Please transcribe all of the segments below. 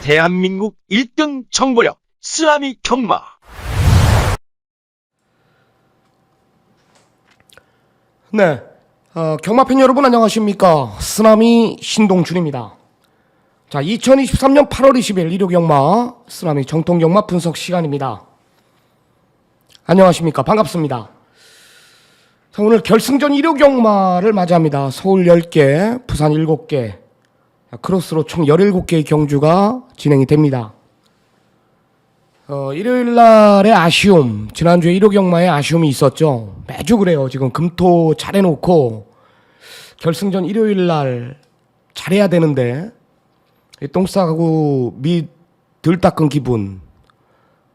대한민국 1등 정보력 쓰나미 경마. 네, 경마팬 여러분 안녕하십니까? 쓰나미 신동준입니다. 자, 2023년 8월 20일 일요경마 쓰나미 정통경마 분석 시간입니다. 안녕하십니까? 반갑습니다. 자, 오늘 결승전 일요경마를 맞이합니다. 서울 10개, 부산 7개, 크로스로 총 17개의 경주가 진행이 됩니다. 일요일 날의 아쉬움, 지난주에 일요경마에 아쉬움이 있었죠. 매주 그래요. 지금 금토 잘해놓고 결승전 일요일 날 잘해야 되는데 똥 싸고 덜 닦은 기분.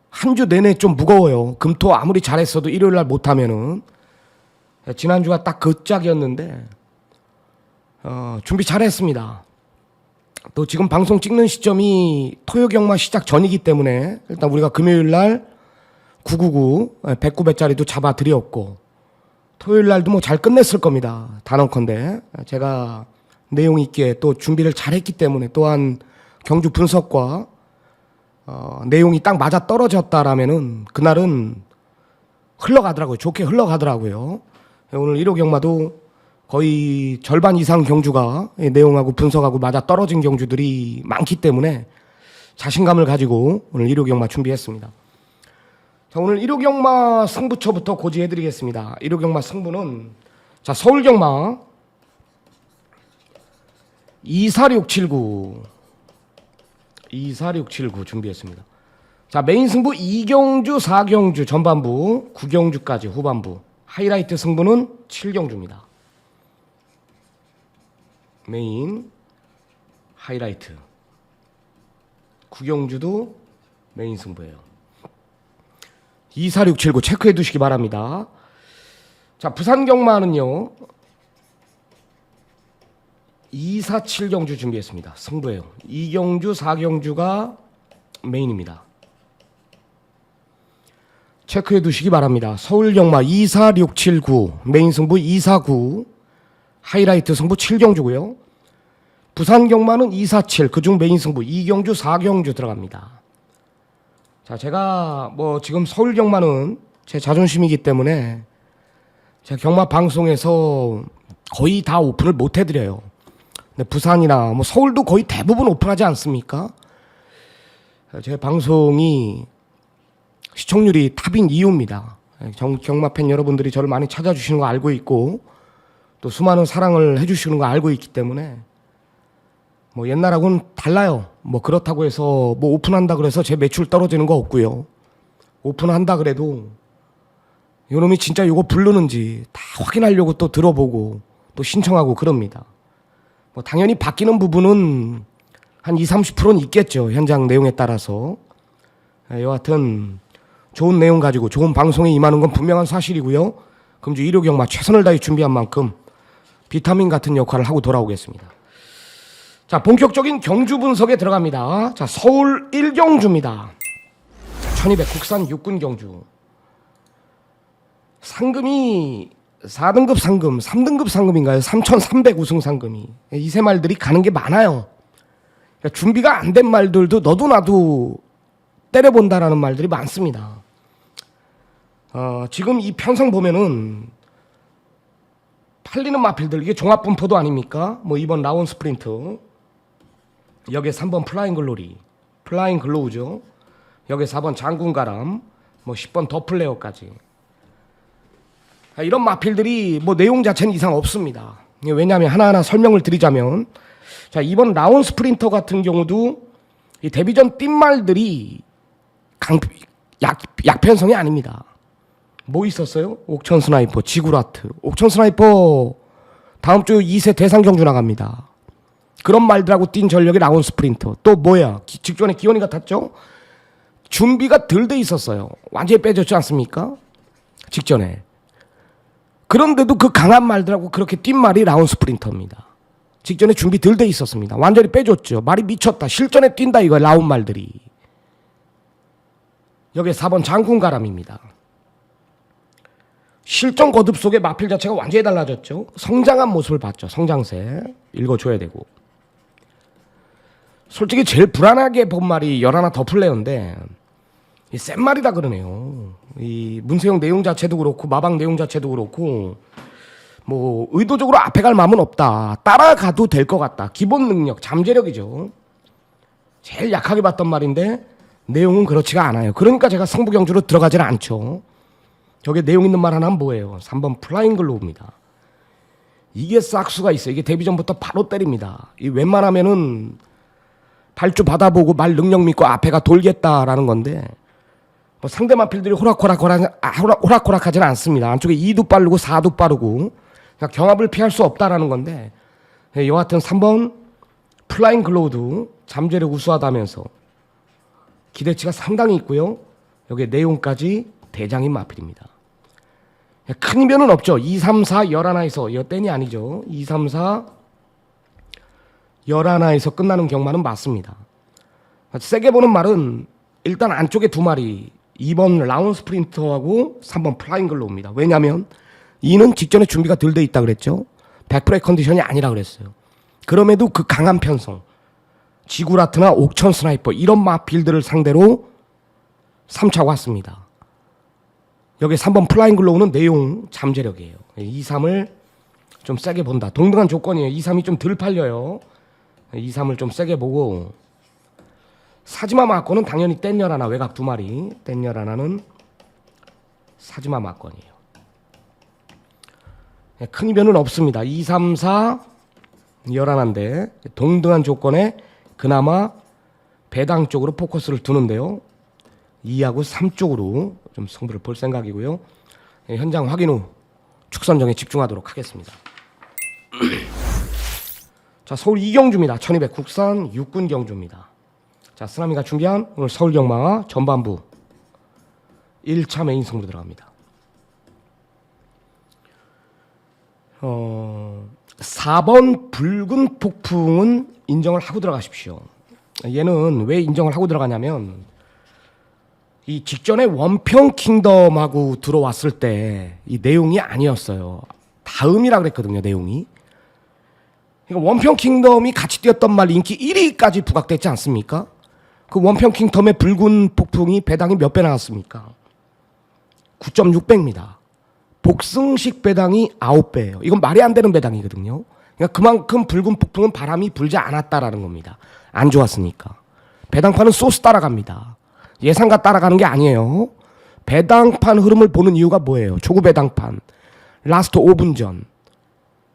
한 주 내내 좀 무거워요. 금토 아무리 잘했어도 일요일 날 못하면은. 지난주가 딱 그 짝이었는데 준비 잘했습니다. 또 지금 방송 찍는 시점이 토요경마 시작 전이기 때문에 일단 우리가 금요일날 999 109배짜리도 잡아드렸고 토요일날도 뭐 잘 끝냈을 겁니다. 단언컨대 제가 내용 있게 또 준비를 잘했기 때문에 또한 경주 분석과 내용이 딱 맞아 떨어졌다라면은 그날은 흘러가더라고요. 좋게 흘러가더라고요. 오늘 1호 경마도 거의 절반 이상 경주가 내용하고 분석하고 맞아 떨어진 경주들이 많기 때문에 자신감을 가지고 오늘 1호 경마 준비했습니다. 자, 오늘 1호 경마 승부처부터 고지해드리겠습니다. 1호 경마 승부는 자, 서울 경마 24679 준비했습니다. 자, 메인 승부 2경주, 4경주 전반부, 9경주까지 후반부, 하이라이트 승부는 7경주입니다. 메인, 하이라이트, 9경주도 메인 승부예요. 24679 체크해 두시기 바랍니다. 자, 부산 경마는요 247경주 준비했습니다. 승부예요. 2경주, 4경주가 메인입니다. 체크해 두시기 바랍니다. 서울 경마 24679 메인 승부 249, 하이라이트 승부 7경주고요. 부산 경마는 247 그중 메인 승부 2경주, 4경주 들어갑니다. 자, 제가 뭐 지금 서울 경마는 제 자존심이기 때문에 제가 경마 방송에서 거의 다 오픈을 못 해드려요. 근데 부산이나 뭐 서울도 거의 대부분 오픈하지 않습니까? 제 방송이 시청률이 탑인 이유입니다. 경마팬 여러분들이 저를 많이 찾아주시는 거 알고 있고 또 수많은 사랑을 해주시는 거 알고 있기 때문에 뭐 옛날하고는 달라요. 뭐 그렇다고 해서 뭐 오픈한다 그래서 제 매출 떨어지는 거 없고요. 오픈한다 그래도 요놈이 진짜 요거 부르는지 다 확인하려고 또 들어보고 또 신청하고 그럽니다. 뭐 당연히 바뀌는 부분은 한 20-30%는 있겠죠. 현장 내용에 따라서. 여하튼 좋은 내용 가지고 좋은 방송에 임하는 건 분명한 사실이고요. 금주 일요경마 최선을 다해 준비한 만큼 비타민 같은 역할을 하고 돌아오겠습니다. 자, 본격적인 경주 분석에 들어갑니다. 자, 서울 1경주입니다. 1200 국산 육군 경주. 상금이 4등급 상금, 3등급 상금인가요? 3,300 우승 상금이. 이 세 말들이 가는 게 많아요. 그러니까 준비가 안 된 말들도 너도 나도 때려본다라는 말들이 많습니다. 지금 이 편성 보면은 팔리는 마필들 이게 종합분포도 아닙니까? 뭐 2번 라온 스프린트, 여기에 3번 플라잉 글로리, 플라잉 글로우죠. 여기에 4번 장군가람, 뭐 10번 더플레어까지. 이런 마필들이 뭐 내용 자체는 이상 없습니다. 왜냐하면 하나하나 설명을 드리자면 자, 이번 라온 스프린터 같은 경우도 이 데뷔전 띵말들이 약편성이 아닙니다. 뭐 있었어요? 옥천 스나이퍼, 지구라트. 옥천 스나이퍼 다음 주 2세 대상 경주 나갑니다. 그런 말들하고 뛴 전력이 라온 스프린터. 또 뭐야? 직전에 기원이가 탔죠? 준비가 덜 돼 있었어요. 완전히 빼졌지 않습니까? 직전에. 그런데도 그 강한 말들하고 그렇게 뛴 말이 라온 스프린터입니다. 직전에 준비 덜 돼 있었습니다. 완전히 빼줬죠. 말이 미쳤다. 실전에 뛴다 이거 라온 말들이. 여기에 4번 장군가람입니다. 실전 거듭 속에 마필 자체가 완전히 달라졌죠. 성장한 모습을 봤죠. 성장세 읽어줘야 되고. 솔직히 제일 불안하게 본 말이 11 더플레어인데 이 센 말이다 그러네요. 이 문세영 내용 자체도 그렇고 마방 내용 자체도 그렇고 뭐 의도적으로 앞에 갈 마음은 없다. 따라가도 될 것 같다. 기본 능력, 잠재력이죠. 제일 약하게 봤던 말인데 내용은 그렇지가 않아요. 그러니까 제가 승부경주로 들어가지는 않죠. 저게 내용 있는 말 하나는 뭐예요? 3번 플라잉 글로우입니다. 이게 싹수가 있어요. 이게 데뷔 전부터 바로 때립니다. 이 웬만하면은 발주 받아보고 말 능력 믿고 앞에가 돌겠다라는 건데 뭐 상대 마필들이 호락호락하지는 않습니다. 안쪽에 2도 빠르고 4도 빠르고 그러니까 경합을 피할 수 없다라는 건데 여하튼 3번 플라잉 글로우도 잠재력 우수하다면서 기대치가 상당히 있고요. 여기에 내용까지 대장인 마필입니다. 큰 이변은 없죠. 2, 3, 4, 11에서 이거 땡이 아니죠. 2, 3, 4, 11에서 끝나는 경마는 맞습니다. 세게 보는 말은 일단 안쪽에 두 마리 2번 라운 스프린터하고 3번 플라잉 글로우입니다. 왜냐하면 2는 직전에 준비가 덜 돼 있다 그랬죠. 100%의 컨디션이 아니라 그랬어요. 그럼에도 그 강한 편성 지구라트나 옥천 스나이퍼 이런 마필들을 상대로 3차 왔습니다. 여기 3번 플라잉 글로우는 내용 잠재력이에요. 2, 3을 좀 세게 본다. 동등한 조건이에요. 2, 3이 좀 덜 팔려요. 2, 3을 좀 세게 보고 사지마 마건은 당연히 땐열 하나 외곽 두 마리 땐열 하나는 사지마 마건이에요. 큰 이변은 없습니다. 2, 3, 4 11인데 동등한 조건에 그나마 배당 쪽으로 포커스를 두는데요. 2하고 3 쪽으로 좀 승부를 볼 생각이고요. 현장 확인 후 축선정에 집중하도록 하겠습니다. 자, 서울 이경주입니다. 1200 국산 육군 경주입니다. 자, 쓰나미가 준비한 오늘 서울 경마 전반부 1차 메인 승부로 들어갑니다. 4번 붉은 폭풍은 인정을 하고 들어가십시오. 얘는 왜 인정을 하고 들어가냐면 이 직전에 원평 킹덤하고 들어왔을 때 이 내용이 아니었어요. 다음이라 그랬거든요, 내용이. 그러니까 원평 킹덤이 같이 뛰었던 말 인기 1위까지 부각됐지 않습니까? 그 원평 킹덤의 붉은 폭풍이 배당이 몇 배 나왔습니까? 9.6배입니다. 복승식 배당이 9배예요. 이건 말이 안 되는 배당이거든요. 그러니까 그만큼 붉은 폭풍은 바람이 불지 않았다라는 겁니다. 안 좋았으니까. 배당판은 소스 따라갑니다. 예상가 따라가는 게 아니에요. 배당판 흐름을 보는 이유가 뭐예요? 초구 배당판. 라스트 5분 전.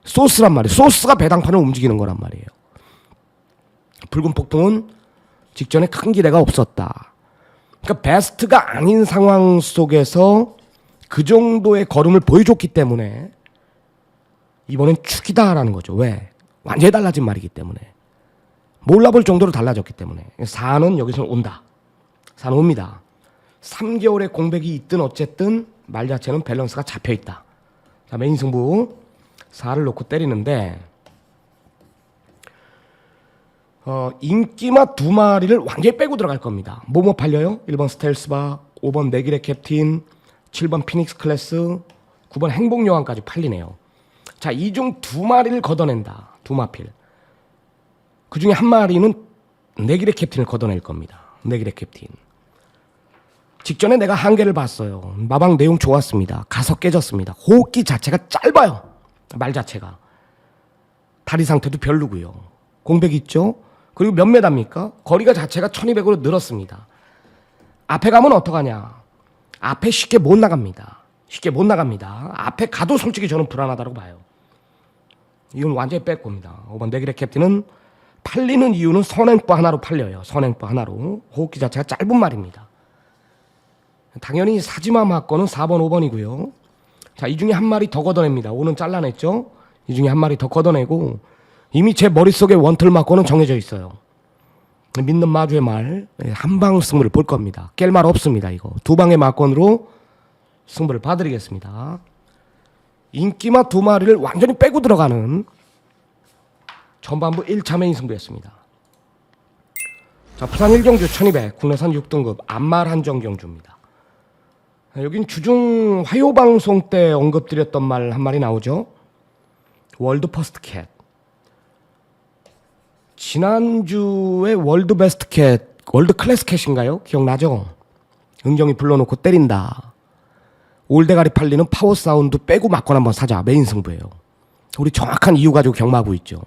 소스란 말이에요. 소스가 배당판을 움직이는 거란 말이에요. 붉은 폭풍은 직전에 큰 기대가 없었다. 그러니까 베스트가 아닌 상황 속에서 그 정도의 걸음을 보여줬기 때문에 이번엔 축이다라는 거죠. 왜? 완전히 달라진 말이기 때문에. 몰라볼 정도로 달라졌기 때문에. 4는 여기서 온다. 4는 옵니다. 3개월의 공백이 있든 어쨌든 말 자체는 밸런스가 잡혀있다. 자, 메인 승부 4를 놓고 때리는데 인기마 두 마리를 완전히 빼고 들어갈 겁니다. 뭐뭐 팔려요? 1번 스텔스바, 5번 내길의 캡틴, 7번 피닉스 클래스, 9번 행복여왕까지 팔리네요. 자, 이 중 두 마리를 걷어낸다. 두 마필. 그 중에 한 마리는 내길의 캡틴을 걷어낼 겁니다. 내길의 캡틴. 직전에 내가 한 개를 봤어요. 마방 내용 좋았습니다. 가서 깨졌습니다. 호흡기 자체가 짧아요. 말 자체가. 다리 상태도 별로고요. 공백이 있죠. 그리고 몇 메다입니까? 거리가 자체가 1200으로 늘었습니다. 앞에 가면 어떡하냐. 앞에 쉽게 못 나갑니다. 쉽게 못 나갑니다. 앞에 가도 솔직히 저는 불안하다고 봐요. 이건 완전히 뺄 겁니다. 5번 내길의 캡틴은 팔리는 이유는 선행보 하나로 팔려요. 선행보 하나로. 호흡기 자체가 짧은 말입니다. 당연히 사지마 맞고는 4번, 5번이고요. 자, 이 중에 한 마리 더 걷어냅니다. 5는 잘라냈죠. 이 중에 한 마리 더 걷어내고 이미 제 머릿속에 원틀 맞고는 정해져 있어요. 믿는 마주의 말, 한방 승부를 볼 겁니다. 깰 말 없습니다. 이거 두 방의 막건으로 승부를 봐드리겠습니다. 인기마 두 마리를 완전히 빼고 들어가는 전반부 1차 메인 승부였습니다. 자, 부산 1경주 1200 국내산 6등급 안말 한정 경주입니다. 여긴 주중 화요방송 때 언급드렸던 말 한 마리 나오죠. 월드 퍼스트 캣. 지난주에 월드 베스트 캣, 월드 클래스 캣인가요? 기억나죠? 은경이 불러놓고 때린다. 올대가리 팔리는 파워 사운드 빼고 막건 한번 사자. 메인 승부예요. 우리 정확한 이유 가지고 경마하고 있죠.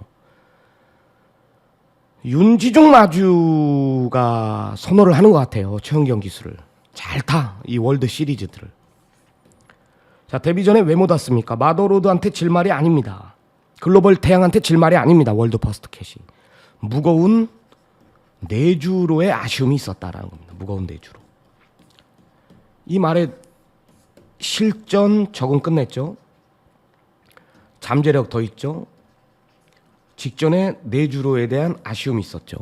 윤지중 마주가 선호를 하는 것 같아요. 최은경 기수를. 잘 타. 이 월드 시리즈들을. 자, 데뷔 전에 왜 못 왔습니까? 마더로드한테 질 말이 아닙니다. 글로벌 태양한테 질 말이 아닙니다. 월드 퍼스트 캣이. 무거운 내주로의 아쉬움이 있었다라는 겁니다. 무거운 내주로. 이 말에 실전 적응 끝냈죠. 잠재력 더 있죠. 직전에 내주로에 대한 아쉬움이 있었죠.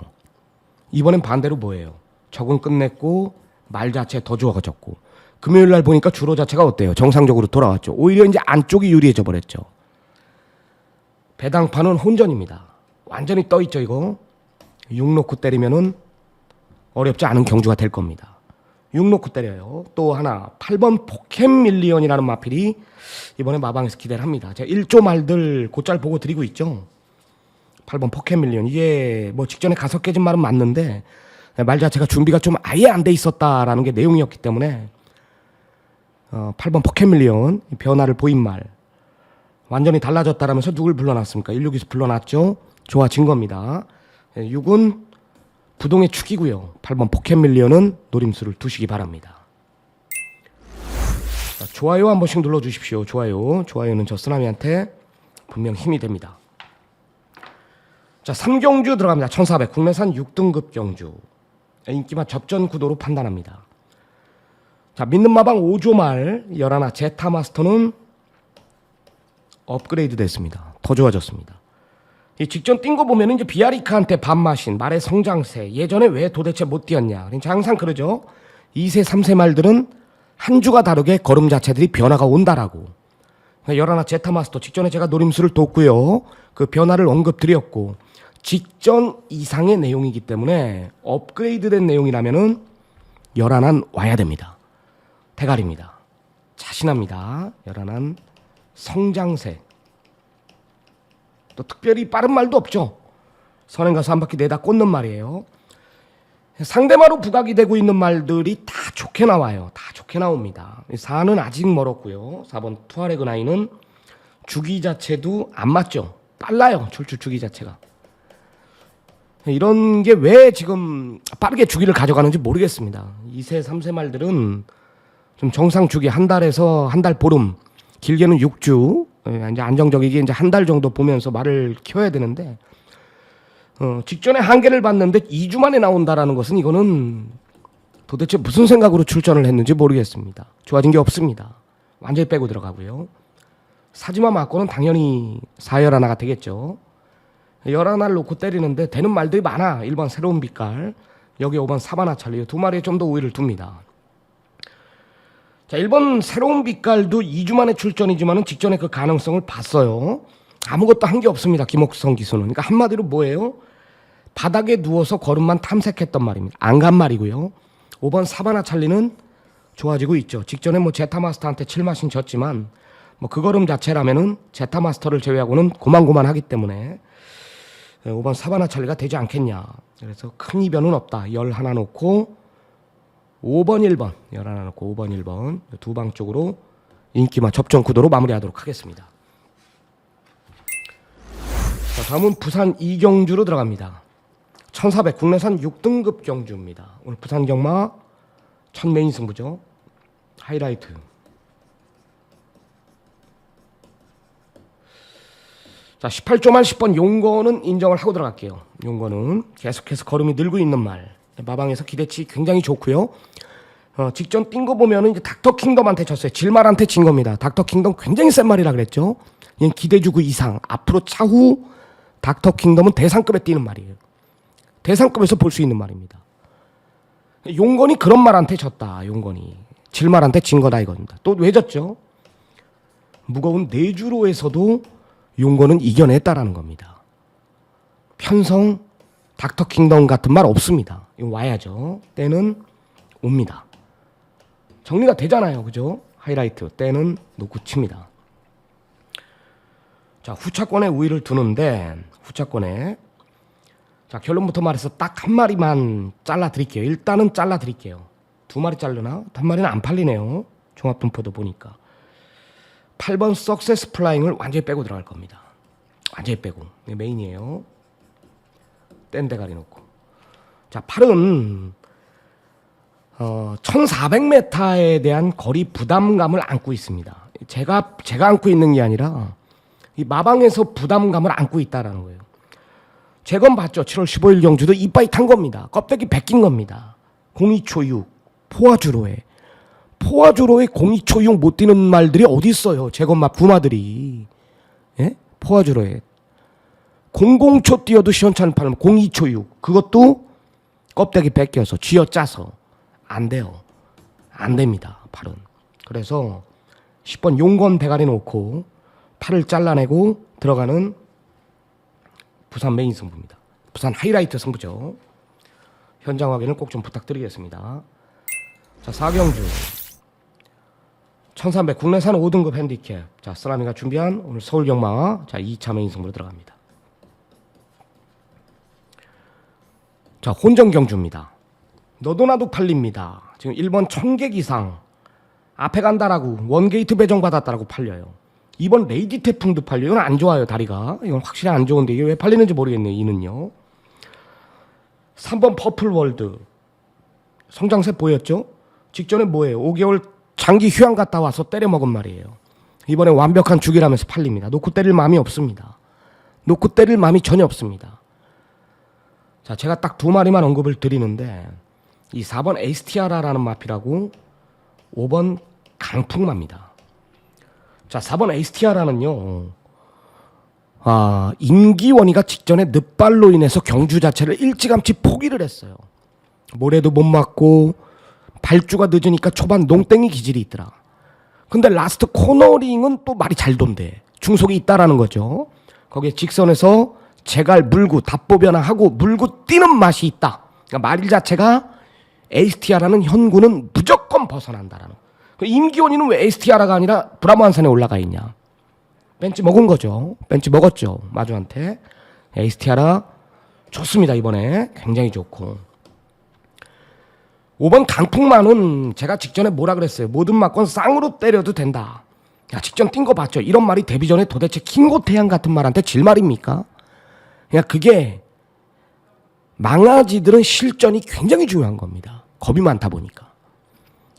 이번엔 반대로 뭐예요? 적응 끝냈고 말 자체 더 좋아졌고 금요일 날 보니까 주로 자체가 어때요? 정상적으로 돌아왔죠. 오히려 이제 안쪽이 유리해져 버렸죠. 배당판은 혼전입니다. 완전히 떠 있죠 이거. 6 놓고 때리면은 어렵지 않은 경주가 될 겁니다. 6 놓고 때려요. 또 하나 8번 포켓밀리언이라는 마필이 이번에 마방에서 기대를 합니다. 제가 1조 말들 곧잘 보고 드리고 있죠. 8번 포켓밀리언. 이게 뭐 직전에 가서 깨진 말은 맞는데 말 자체가 준비가 좀 아예 안 돼 있었다라는 게 내용이었기 때문에 8번 포켓밀리언 변화를 보인 말 완전히 달라졌다라면서 누굴 불러놨습니까? 16에서 불러놨죠. 좋아진 겁니다. 6은 부동의 축이고요. 8번 포켓밀리언은 노림수를 두시기 바랍니다. 자, 좋아요 한 번씩 눌러주십시오. 좋아요는 저 쓰나미한테 분명 힘이 됩니다. 자, 3경주 들어갑니다. 1400 국내산 6등급 경주. 인기만 접전 구도로 판단합니다. 자, 믿는 마방 5조 말 11 제타 마스터는 업그레이드 됐습니다. 더 좋아졌습니다. 이 직전 뛴 거 보면 이제 비아리카한테 밥마신 말의 성장세. 예전에 왜 도대체 못 뛰었냐. 그러니까 항상 그러죠. 2세, 3세 말들은 한 주가 다르게 걸음 자체들이 변화가 온다라고. 그러니까 11 제타 마스터 직전에 제가 노림수를 뒀고요. 그 변화를 언급드렸고 직전 이상의 내용이기 때문에 업그레이드된 내용이라면은 11안 와야 됩니다. 대가리입니다. 자신합니다. 11안 성장세. 또 특별히 빠른 말도 없죠. 선행 가서 한 바퀴 내다 꽂는 말이에요. 상대마로 부각이 되고 있는 말들이 다 좋게 나와요. 다 좋게 나옵니다. 4는 아직 멀었고요. 4번 투아레그 나이는 주기 자체도 안 맞죠. 빨라요. 출출 주기 자체가. 이런 게 왜 지금 빠르게 주기를 가져가는지 모르겠습니다. 2세, 3세 말들은 좀 정상 주기 한 달에서 한 달 보름, 길게는 6주, 이제 안정적이게 이제 한 달 정도 보면서 말을 키워야 되는데, 직전에 한계를 봤는데 2주 만에 나온다라는 것은 이거는 도대체 무슨 생각으로 출전을 했는지 모르겠습니다. 좋아진 게 없습니다. 완전히 빼고 들어가고요. 사지마 맞고는 당연히 4열 하나가 되겠죠. 11알 놓고 때리는데 되는 말들이 많아. 1번 새로운 빛깔, 여기 5번 사바나 찰리, 두 마리에 좀 더 우위를 둡니다. 자, 1번 새로운 빛깔도 2주 만에 출전이지만은 직전에 그 가능성을 봤어요. 아무것도 한 게 없습니다. 김옥성 기수는. 그러니까 한마디로 뭐예요? 바닥에 누워서 걸음만 탐색했던 말입니다. 안 간 말이고요. 5번 사바나 찰리는 좋아지고 있죠. 직전에 뭐 제타마스터한테 7마신 졌지만 뭐 그 걸음 자체라면은 제타마스터를 제외하고는 고만고만하기 때문에 5번 사바나 찰리가 되지 않겠냐. 그래서 큰 이변은 없다. 11 놓고 5번 1번 11 놓고 5번 1번 두 방 쪽으로 인기만 접전 구도로 마무리하도록 하겠습니다. 자, 다음은 부산 이경주로 들어갑니다. 1400 국내산 6등급 경주입니다. 오늘 부산 경마 첫 메인 승부죠. 하이라이트. 자, 18조 말 10번 용거는 인정을 하고 들어갈게요. 용거는 계속해서 걸음이 늘고 있는 말. 마방에서 기대치 굉장히 좋고요. 직전 뛴 거 보면은 이제 닥터 킹덤한테 졌어요. 질말한테 진 겁니다. 닥터 킹덤 굉장히 센 말이라 그랬죠. 얘는 기대주고 이상. 앞으로 차후 닥터 킹덤은 대상급에 뛰는 말이에요. 대상급에서 볼 수 있는 말입니다. 용건이 그런 말한테 졌다. 용건이 질말한테 진 거다 이겁니다. 또 왜 졌죠? 무거운 내주로에서도 용건은 이겨냈다라는 겁니다. 편성 닥터 킹덤 같은 말 없습니다. 이거 와야죠. 때는 옵니다. 정리가 되잖아요. 그죠? 하이라이트. 때는 놓고 칩니다. 자, 후차권에 우위를 두는데 후차권에 자, 결론부터 말해서 딱 한 마리만 잘라 드릴게요. 일단은 잘라 드릴게요. 두 마리 자르나? 한 마리는 안 팔리네요. 종합분포도 보니까. 8번 석세스 플라잉을 완전히 빼고 들어갈 겁니다. 완전히 빼고. 이게 메인이에요. 뗀 대가리 놓고. 자, 8은 1400m에 대한 거리 부담감을 안고 있습니다. 제가 안고 있는 게 아니라 이 마방에서 부담감을 안고 있다라는 거예요. 재건 봤죠. 7월 15일 경주도 이빠이 탄 겁니다. 껍데기 벗긴 겁니다. 02초6 포화주로에 02초6 못 뛰는 말들이 어디 있어요. 재건맛 부마들이. 예? 포화주로에 00초 뛰어도 시원찮은 팔면 02초6 그것도 껍데기 벗겨서 쥐어짜서 안 돼요. 안 됩니다. 팔은. 그래서 10번 용건 대가리 놓고 팔을 잘라내고 들어가는 부산 메인 승부입니다. 부산 하이라이트 승부죠. 현장 확인을 꼭 좀 부탁드리겠습니다. 자, 4경주 1300 국내산 5등급 핸디캡. 자, 쓰라미가 준비한 오늘 서울경마 자 2차 메인 승부로 들어갑니다. 자, 혼전경주입니다. 너도 나도 팔립니다. 지금 1번 1000개 이상 앞에 간다라고 원게이트 배정받았다라고 팔려요. 2번 레이디 태풍도 팔려요. 이건 안 좋아요. 다리가. 이건 확실히 안 좋은데 이게 왜 팔리는지 모르겠네요. 이는요. 3번 퍼플월드 성장세 보였죠? 직전에 뭐예요? 5개월 장기 휴양 갔다 와서 때려 먹은 말이에요. 이번에 완벽한 주기라면서 팔립니다. 놓고 때릴 마음이 없습니다. 놓고 때릴 마음이 전혀 없습니다. 자, 제가 딱 두 마리만 언급을 드리는데 이 4번 에이스티아라라는 마피라고 5번 강풍마입니다. 자, 4번 에이스티아라는요. 임기원이가 직전에 늑발로 인해서 경주 자체를 일찌감치 포기를 했어요. 모래도 못 맞고 발주가 늦으니까 초반 농땡이 기질이 있더라. 근데 라스트 코너링은 또 말이 잘 돈대. 중속이 있다라는 거죠. 거기에 직선에서 제갈 물고 답보 변화하고 물고 뛰는 맛이 있다. 그러니까 말 자체가 에이스티아라는 현구는 무조건 벗어난다라는 거. 임기원이는 왜 에이스티아라가 아니라 브라보 한산에 올라가 있냐. 벤치 먹은 거죠. 벤치 먹었죠. 마주한테. 에이스티아라 좋습니다. 이번에 굉장히 좋고 5번 강풍만은 제가 직전에 뭐라 그랬어요. 모든 막건 쌍으로 때려도 된다. 야, 직전 뛴 거 봤죠. 이런 말이 데뷔 전에 도대체 킹고태양 같은 말한테 질 말입니까? 그냥 그게 망아지들은 실전이 굉장히 중요한 겁니다. 겁이 많다 보니까.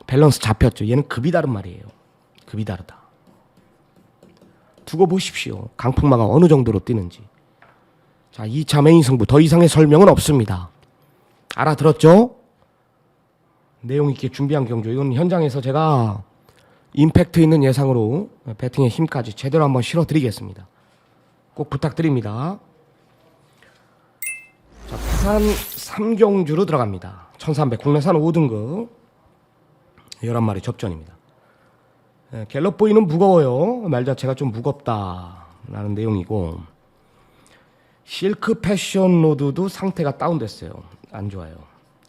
밸런스 잡혔죠. 얘는 급이 다른 말이에요. 급이 다르다. 두고 보십시오. 강풍마가 어느 정도로 뛰는지. 자, 2차 메인 승부. 더 이상의 설명은 없습니다. 알아들었죠? 내용 있게 준비한 경주. 이건 현장에서 제가 임팩트 있는 예상으로 배팅의 힘까지 제대로 한번 실어드리겠습니다. 꼭 부탁드립니다. 자, 부산 3경주로 들어갑니다. 1300 국내산 5등급 11마리 접전입니다. 갤럽보이는 무거워요. 말 자체가 좀 무겁다라는 내용이고 실크 패션 로드도 상태가 다운됐어요. 안 좋아요.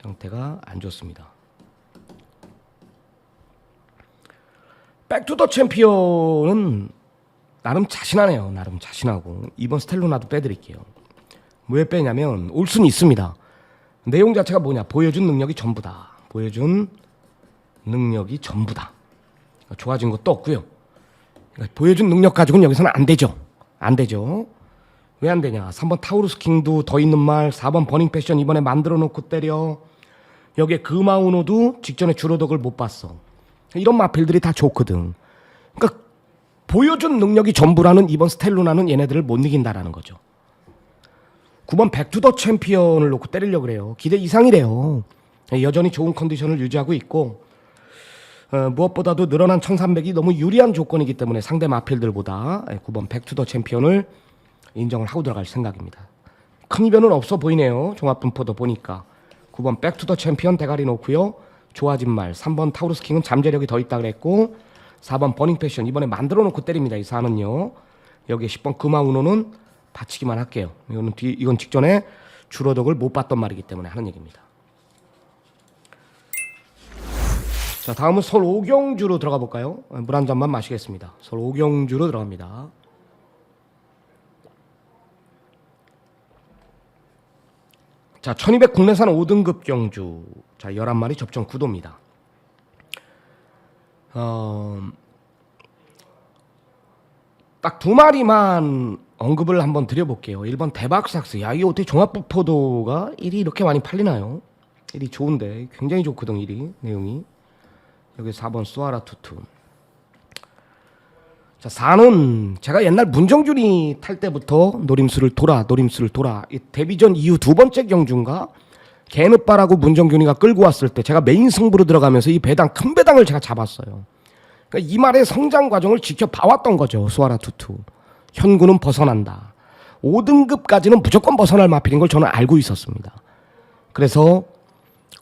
상태가 안 좋습니다. 백투더 챔피언은 나름 자신하네요. 나름 자신하고 이번 스텔로나도 빼드릴게요. 왜 빼냐면 올 수는 있습니다. 내용 자체가 뭐냐. 보여준 능력이 전부다. 보여준 능력이 전부다. 좋아진 것도 없고요. 그러니까 보여준 능력 가지고는 여기서는 안 되죠. 안 되죠. 왜 안 되냐. 3번 타우루스 킹도 더 있는 말. 4번 버닝 패션 이번에 만들어 놓고 때려. 여기에 그마우노도 직전에 주로덕을 못 봤어. 이런 마필들이 다 좋거든. 그러니까 보여준 능력이 전부라는 이번 스텔루나는 얘네들을 못 이긴다라는 거죠. 9번 백투더 챔피언을 놓고 때리려고 그래요. 기대 이상이래요. 여전히 좋은 컨디션을 유지하고 있고 무엇보다도 늘어난 1300이 너무 유리한 조건이기 때문에 상대 마필들보다 9번 백투더 챔피언을 인정을 하고 들어갈 생각입니다. 큰 이변은 없어 보이네요. 종합분포도 보니까 9번 백투더 챔피언 대가리 놓고요. 좋아진 말 3번 타우루스 킹은 잠재력이 더 있다 그랬고 4번 버닝 패션 이번에 만들어 놓고 때립니다. 이 사는요. 여기에 10번 금화운호는 받치기만 할게요. 이건 직전에 주로덕을 못 봤던 말이기 때문에 하는 얘기입니다. 자, 다음은 서울 오경주로 들어가 볼까요? 물 한 잔만 마시겠습니다. 서울 오경주로 들어갑니다. 자, 1200 국내산 5등급 경주. 자, 11마리 접종 구도입니다. 딱 두 마리만 언급을 한번 드려볼게요. 1번 대박삭스. 야, 이게 어떻게 종합부포도가 1이 이렇게 많이 팔리나요? 1이 좋은데 굉장히 좋거든. 1이 내용이. 여기 4번 수아라 투투. 자, 4는 제가 옛날 문정준이 탈 때부터 노림수를 돌아 이 데뷔전 이후 두 번째 경주인가 개느빠라고 문정균이가 끌고 왔을 때 제가 메인 승부로 들어가면서 이 배당 큰 배당을 제가 잡았어요. 그러니까 이 말의 성장 과정을 지켜봐왔던 거죠. 수아라 투투. 현구는 벗어난다. 5등급까지는 무조건 벗어날 마필인 걸 저는 알고 있었습니다. 그래서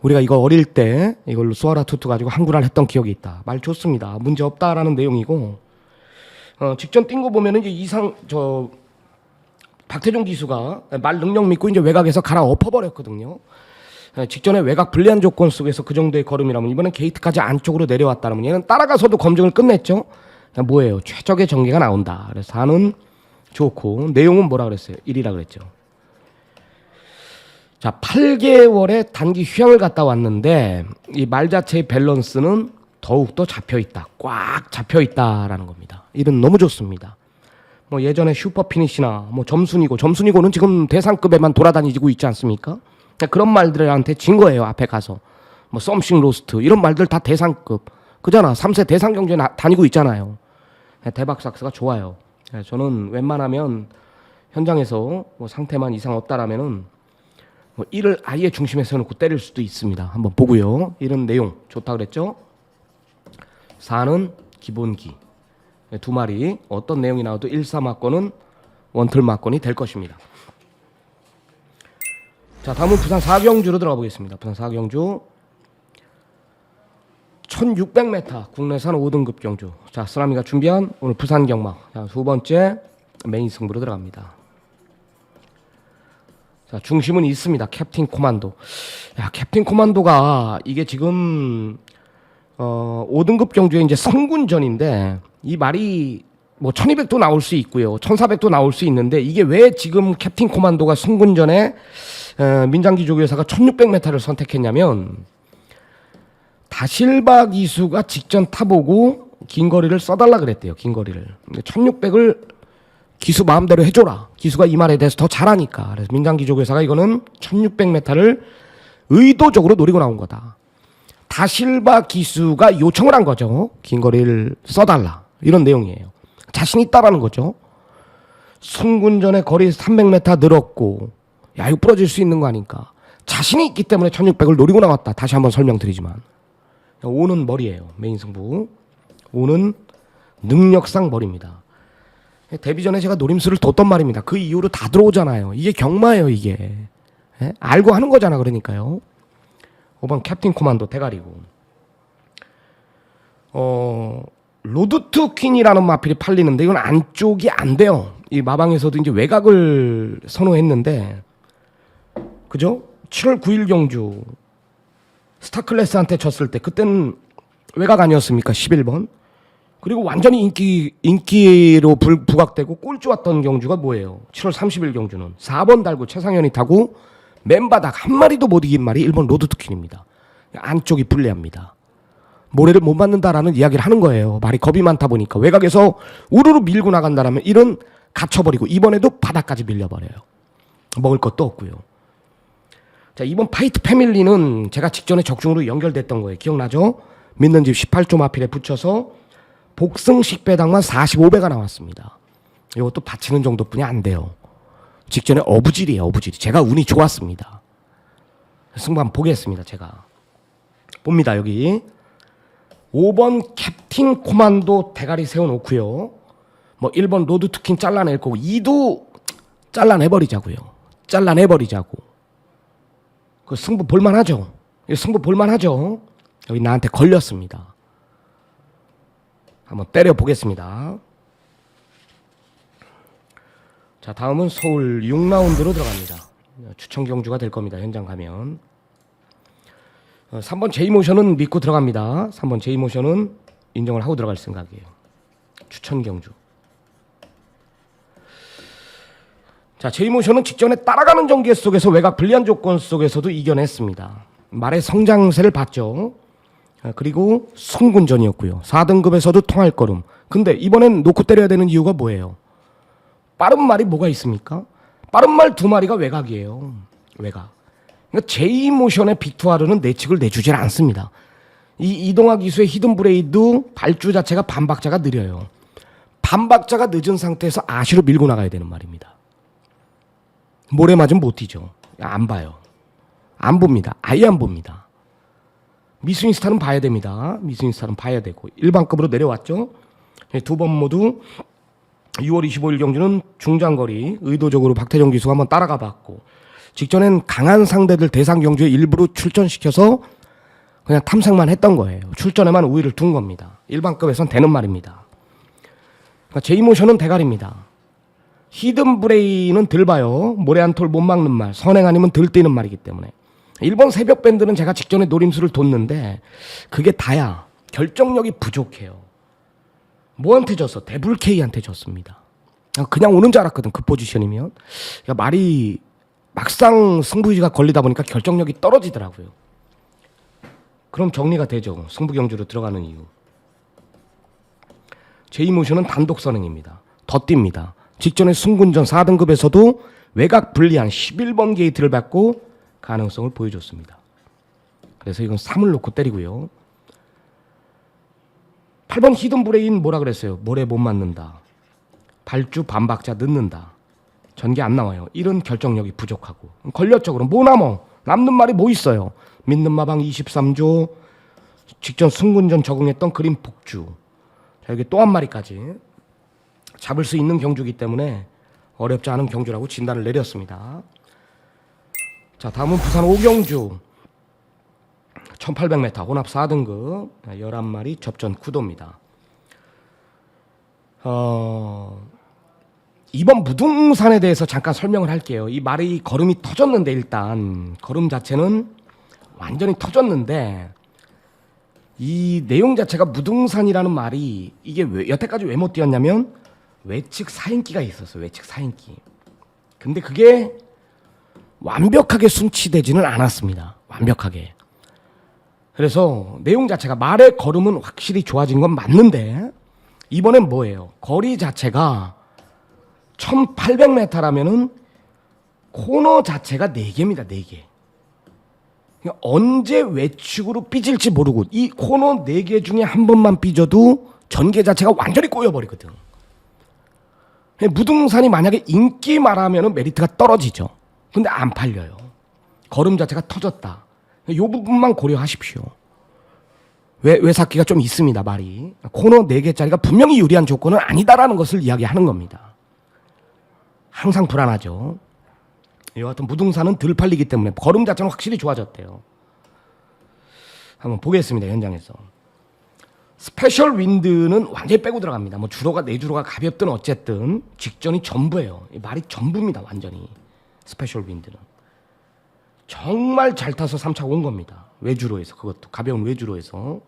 우리가 이거 어릴 때 이걸로 수아라 투투 가지고 한구를 했던 기억이 있다. 말 좋습니다. 문제 없다라는 내용이고, 직전 뛴 거 보면은 이제 박태종 기수가 말 능력 믿고 이제 외곽에서 갈아 엎어버렸거든요. 직전에 외곽 불리한 조건 속에서 그 정도의 걸음이라면 이번엔 게이트까지 안쪽으로 내려왔다면 얘는 따라가서도 검증을 끝냈죠. 뭐예요? 최적의 전개가 나온다. 그래서 4는 좋고, 내용은 뭐라 그랬어요? 1이라 그랬죠. 자, 8개월의 단기 휴양을 갔다 왔는데 이 말 자체의 밸런스는 더욱더 잡혀있다. 꽉 잡혀있다라는 겁니다. 이는 너무 좋습니다. 뭐 예전에 슈퍼피니시나 뭐 점순이고는 지금 대상급에만 돌아다니고 있지 않습니까? 그런 말들한테 진 거예요. 앞에 가서 뭐 썸씽 로스트 이런 말들 다 대상급 그잖아. 3세 대상 경주에 다니고 있잖아요. 대박삭스가 좋아요. 저는 웬만하면 현장에서 뭐 상태만 이상 없다라면은 뭐 1을 아예 중심에 세워놓고 때릴 수도 있습니다. 한번 보고요. 이런 내용 좋다 그랬죠. 4는 기본기. 두 마리 어떤 내용이 나와도 1, 3마권은 원틀 마권이 될 것입니다. 자, 다음은 부산 4경주로 들어가 보겠습니다. 부산 4경주 1600m 국내산 5등급 경주. 자, 쓰라미가 준비한 오늘 부산 경막. 자, 두 번째 메인 승부로 들어갑니다. 자, 중심은 있습니다. 캡틴 코만도. 야, 캡틴 코만도가 이게 지금 5등급 경주에 이제 성군전인데 이 말이 뭐 1200도 나올 수 있고요. 1400도 나올 수 있는데 이게 왜 지금 캡틴 코만도가 성군전에 민장기 조교사가 1600m를 선택했냐면 다실바 기수가 직전 타보고 긴 거리를 써달라 그랬대요. 긴 거리를. 1600을 기수 마음대로 해줘라. 기수가 이 말에 대해서 더 잘하니까. 그래서 민장기 조교사가 이거는 1600m를 의도적으로 노리고 나온 거다. 다실바 기수가 요청을 한 거죠. 긴 거리를 써달라. 이런 내용이에요. 자신 있다라는 거죠. 승군전에 거리 300m 늘었고 야 이거 부러질 수 있는 거 아닙니까? 자신이 있기 때문에 1600을 노리고 나왔다. 다시 한번 설명드리지만 5는 머리예요. 메인 승부. 5는 능력상 머리입니다. 데뷔전에 제가 노림수를 뒀던 말입니다. 그 이후로 다 들어오잖아요. 이게 경마예요. 이게. 예? 알고 하는 거잖아. 그러니까요. 5번 캡틴 코만도 대가리고. 로드투 퀸이라는 마필이 팔리는데 이건 안쪽이 안 돼요. 이 마방에서도 이제 외곽을 선호했는데 그죠? 7월 9일 경주 스타클래스한테 졌을 때 그때는 외곽 아니었습니까? 11번. 그리고 완전히 인기로 부각되고 꼴찌 왔던 경주가 뭐예요? 7월 30일 경주는 4번 달고 최상현이 타고 맨바닥 한 마리도 못 이긴 말이 1번 로드투퀸입니다. 안쪽이 불리합니다. 모래를 못 맞는다라는 이야기를 하는 거예요. 말이 겁이 많다 보니까 외곽에서 우르르 밀고 나간다라면 이런 갇혀버리고 이번에도 바닥까지 밀려버려요. 먹을 것도 없고요. 자, 이번 파이트 패밀리는 제가 직전에 적중으로 연결됐던 거예요. 기억나죠? 믿는 집 18조 마필에 붙여서 복승식 배당만 45배가 나왔습니다. 이것도 받치는 정도뿐이 안 돼요. 직전에 어부질이에요. 어부질. 제가 운이 좋았습니다. 승부 한번 보겠습니다. 제가 봅니다. 여기 5번 캡틴 코만도 대가리 세워놓고요. 뭐 1번 로드투킨 잘라낼 거고 2도 잘라내버리자고요. 잘라내버리자고. 그 승부 볼만하죠. 승부 볼만하죠. 여기 나한테 걸렸습니다. 한번 때려보겠습니다. 자, 다음은 서울 6라운드로 들어갑니다. 추천 경주가 될 겁니다. 현장 가면. 3번 제이모션은 믿고 들어갑니다. 3번 제이모션은 인정을 하고 들어갈 생각이에요. 추천 경주. 자, 제이모션은 직전에 따라가는 전개 속에서 외곽 불리한 조건 속에서도 이겨냈습니다. 말의 성장세를 봤죠. 그리고 승군전이었고요. 4등급에서도 통할 걸음. 근데 이번엔 놓고 때려야 되는 이유가 뭐예요? 빠른 말이 뭐가 있습니까? 빠른 말 두 마리가 외곽이에요. 외곽. 그러니까 제이모션의 빅투아르는 내측을 내주질 않습니다. 이 이동화 기수의 히든 브레이드 발주 자체가 반박자가 느려요. 반박자가 늦은 상태에서 아시로 밀고 나가야 되는 말입니다. 모래 맞으면 못 뛰죠. 안 봐요. 안 봅니다. 아예 안 봅니다. 미스윈스타는 봐야 됩니다. 미스윈스타는 봐야 되고 일반급으로 내려왔죠. 두 번 모두 6월 25일 경주는 중장거리 의도적으로 박태정 기수가 한번 따라가 봤고 직전엔 강한 상대들 대상 경주에 일부러 출전시켜서 그냥 탐색만 했던 거예요. 출전에만 우위를 둔 겁니다. 일반급에선 되는 말입니다. 그러니까 제이모션은 대가리입니다. 히든 브레이는 들 봐요. 모래 한 톨 못 막는 말. 선행 아니면 들 뛰는 말이기 때문에. 일본 새벽 밴드는 제가 직전에 노림수를 뒀는데 그게 다야. 결정력이 부족해요. 뭐한테 졌어? 데블케이한테 졌습니다. 그냥 오는 줄 알았거든. 그 포지션이면. 그러니까 말이 막상 승부유지가 걸리다 보니까 결정력이 떨어지더라고요. 그럼 정리가 되죠. 승부 경주로 들어가는 이유. 제이모션은 단독 선행입니다. 더 뜁니다. 직전에 승군전 4등급에서도 외곽 불리한 11번 게이트를 밟고 가능성을 보여줬습니다. 그래서 이건 3을 놓고 때리고요. 8번 히든 브레인 뭐라 그랬어요? 모래 못 맞는다. 발주 반박자 늦는다. 전개 안 나와요. 이런 결정력이 부족하고. 걸렸죠. 그럼 뭐 남어? 남는 말이 뭐 있어요? 믿는 마방 23조. 직전 승군전 적응했던 그림 복주. 자, 여기 또 한 마리까지 잡을 수 있는 경주이기 때문에 어렵지 않은 경주라고 진단을 내렸습니다. 자, 다음은 부산 5경주 1800m 혼합 4등급 11마리 접전 9도입니다. 이번 무등산에 대해서 잠깐 설명을 할게요. 이 말이 걸음이 터졌는데 일단 걸음 자체는 완전히 터졌는데 이 내용 자체가 무등산이라는 말이 이게 여태까지 왜 못 뛰었냐면 외측 사인기가 있었어요. 외측 사인기. 근데 그게 완벽하게 순치되지는 않았습니다. 완벽하게. 그래서 내용 자체가 말의 걸음은 확실히 좋아진 건 맞는데 이번엔 뭐예요? 거리 자체가 1800m라면은 코너 자체가 4개입니다. 4개. 그러니까 언제 외측으로 삐질지 모르고 이 코너 4개 중에 한 번만 삐져도 전개 자체가 완전히 꼬여버리거든. 무등산이 만약에 인기 말하면 메리트가 떨어지죠. 근데 안 팔려요. 걸음 자체가 터졌다. 이 부분만 고려하십시오. 외삭기가 좀 있습니다. 말이. 코너 4개짜리가 분명히 유리한 조건은 아니다라는 것을 이야기하는 겁니다. 항상 불안하죠. 여하튼 무등산은 덜 팔리기 때문에 걸음 자체는 확실히 좋아졌대요. 한번 보겠습니다. 현장에서. 스페셜 윈드는 완전히 빼고 들어갑니다. 뭐 주로가 내주로가 가볍든 어쨌든 직전이 전부예요. 말이 전부입니다. 완전히. 스페셜 윈드는. 정말 잘 타서 3차 온 겁니다. 외주로에서. 그것도 가벼운 외주로에서.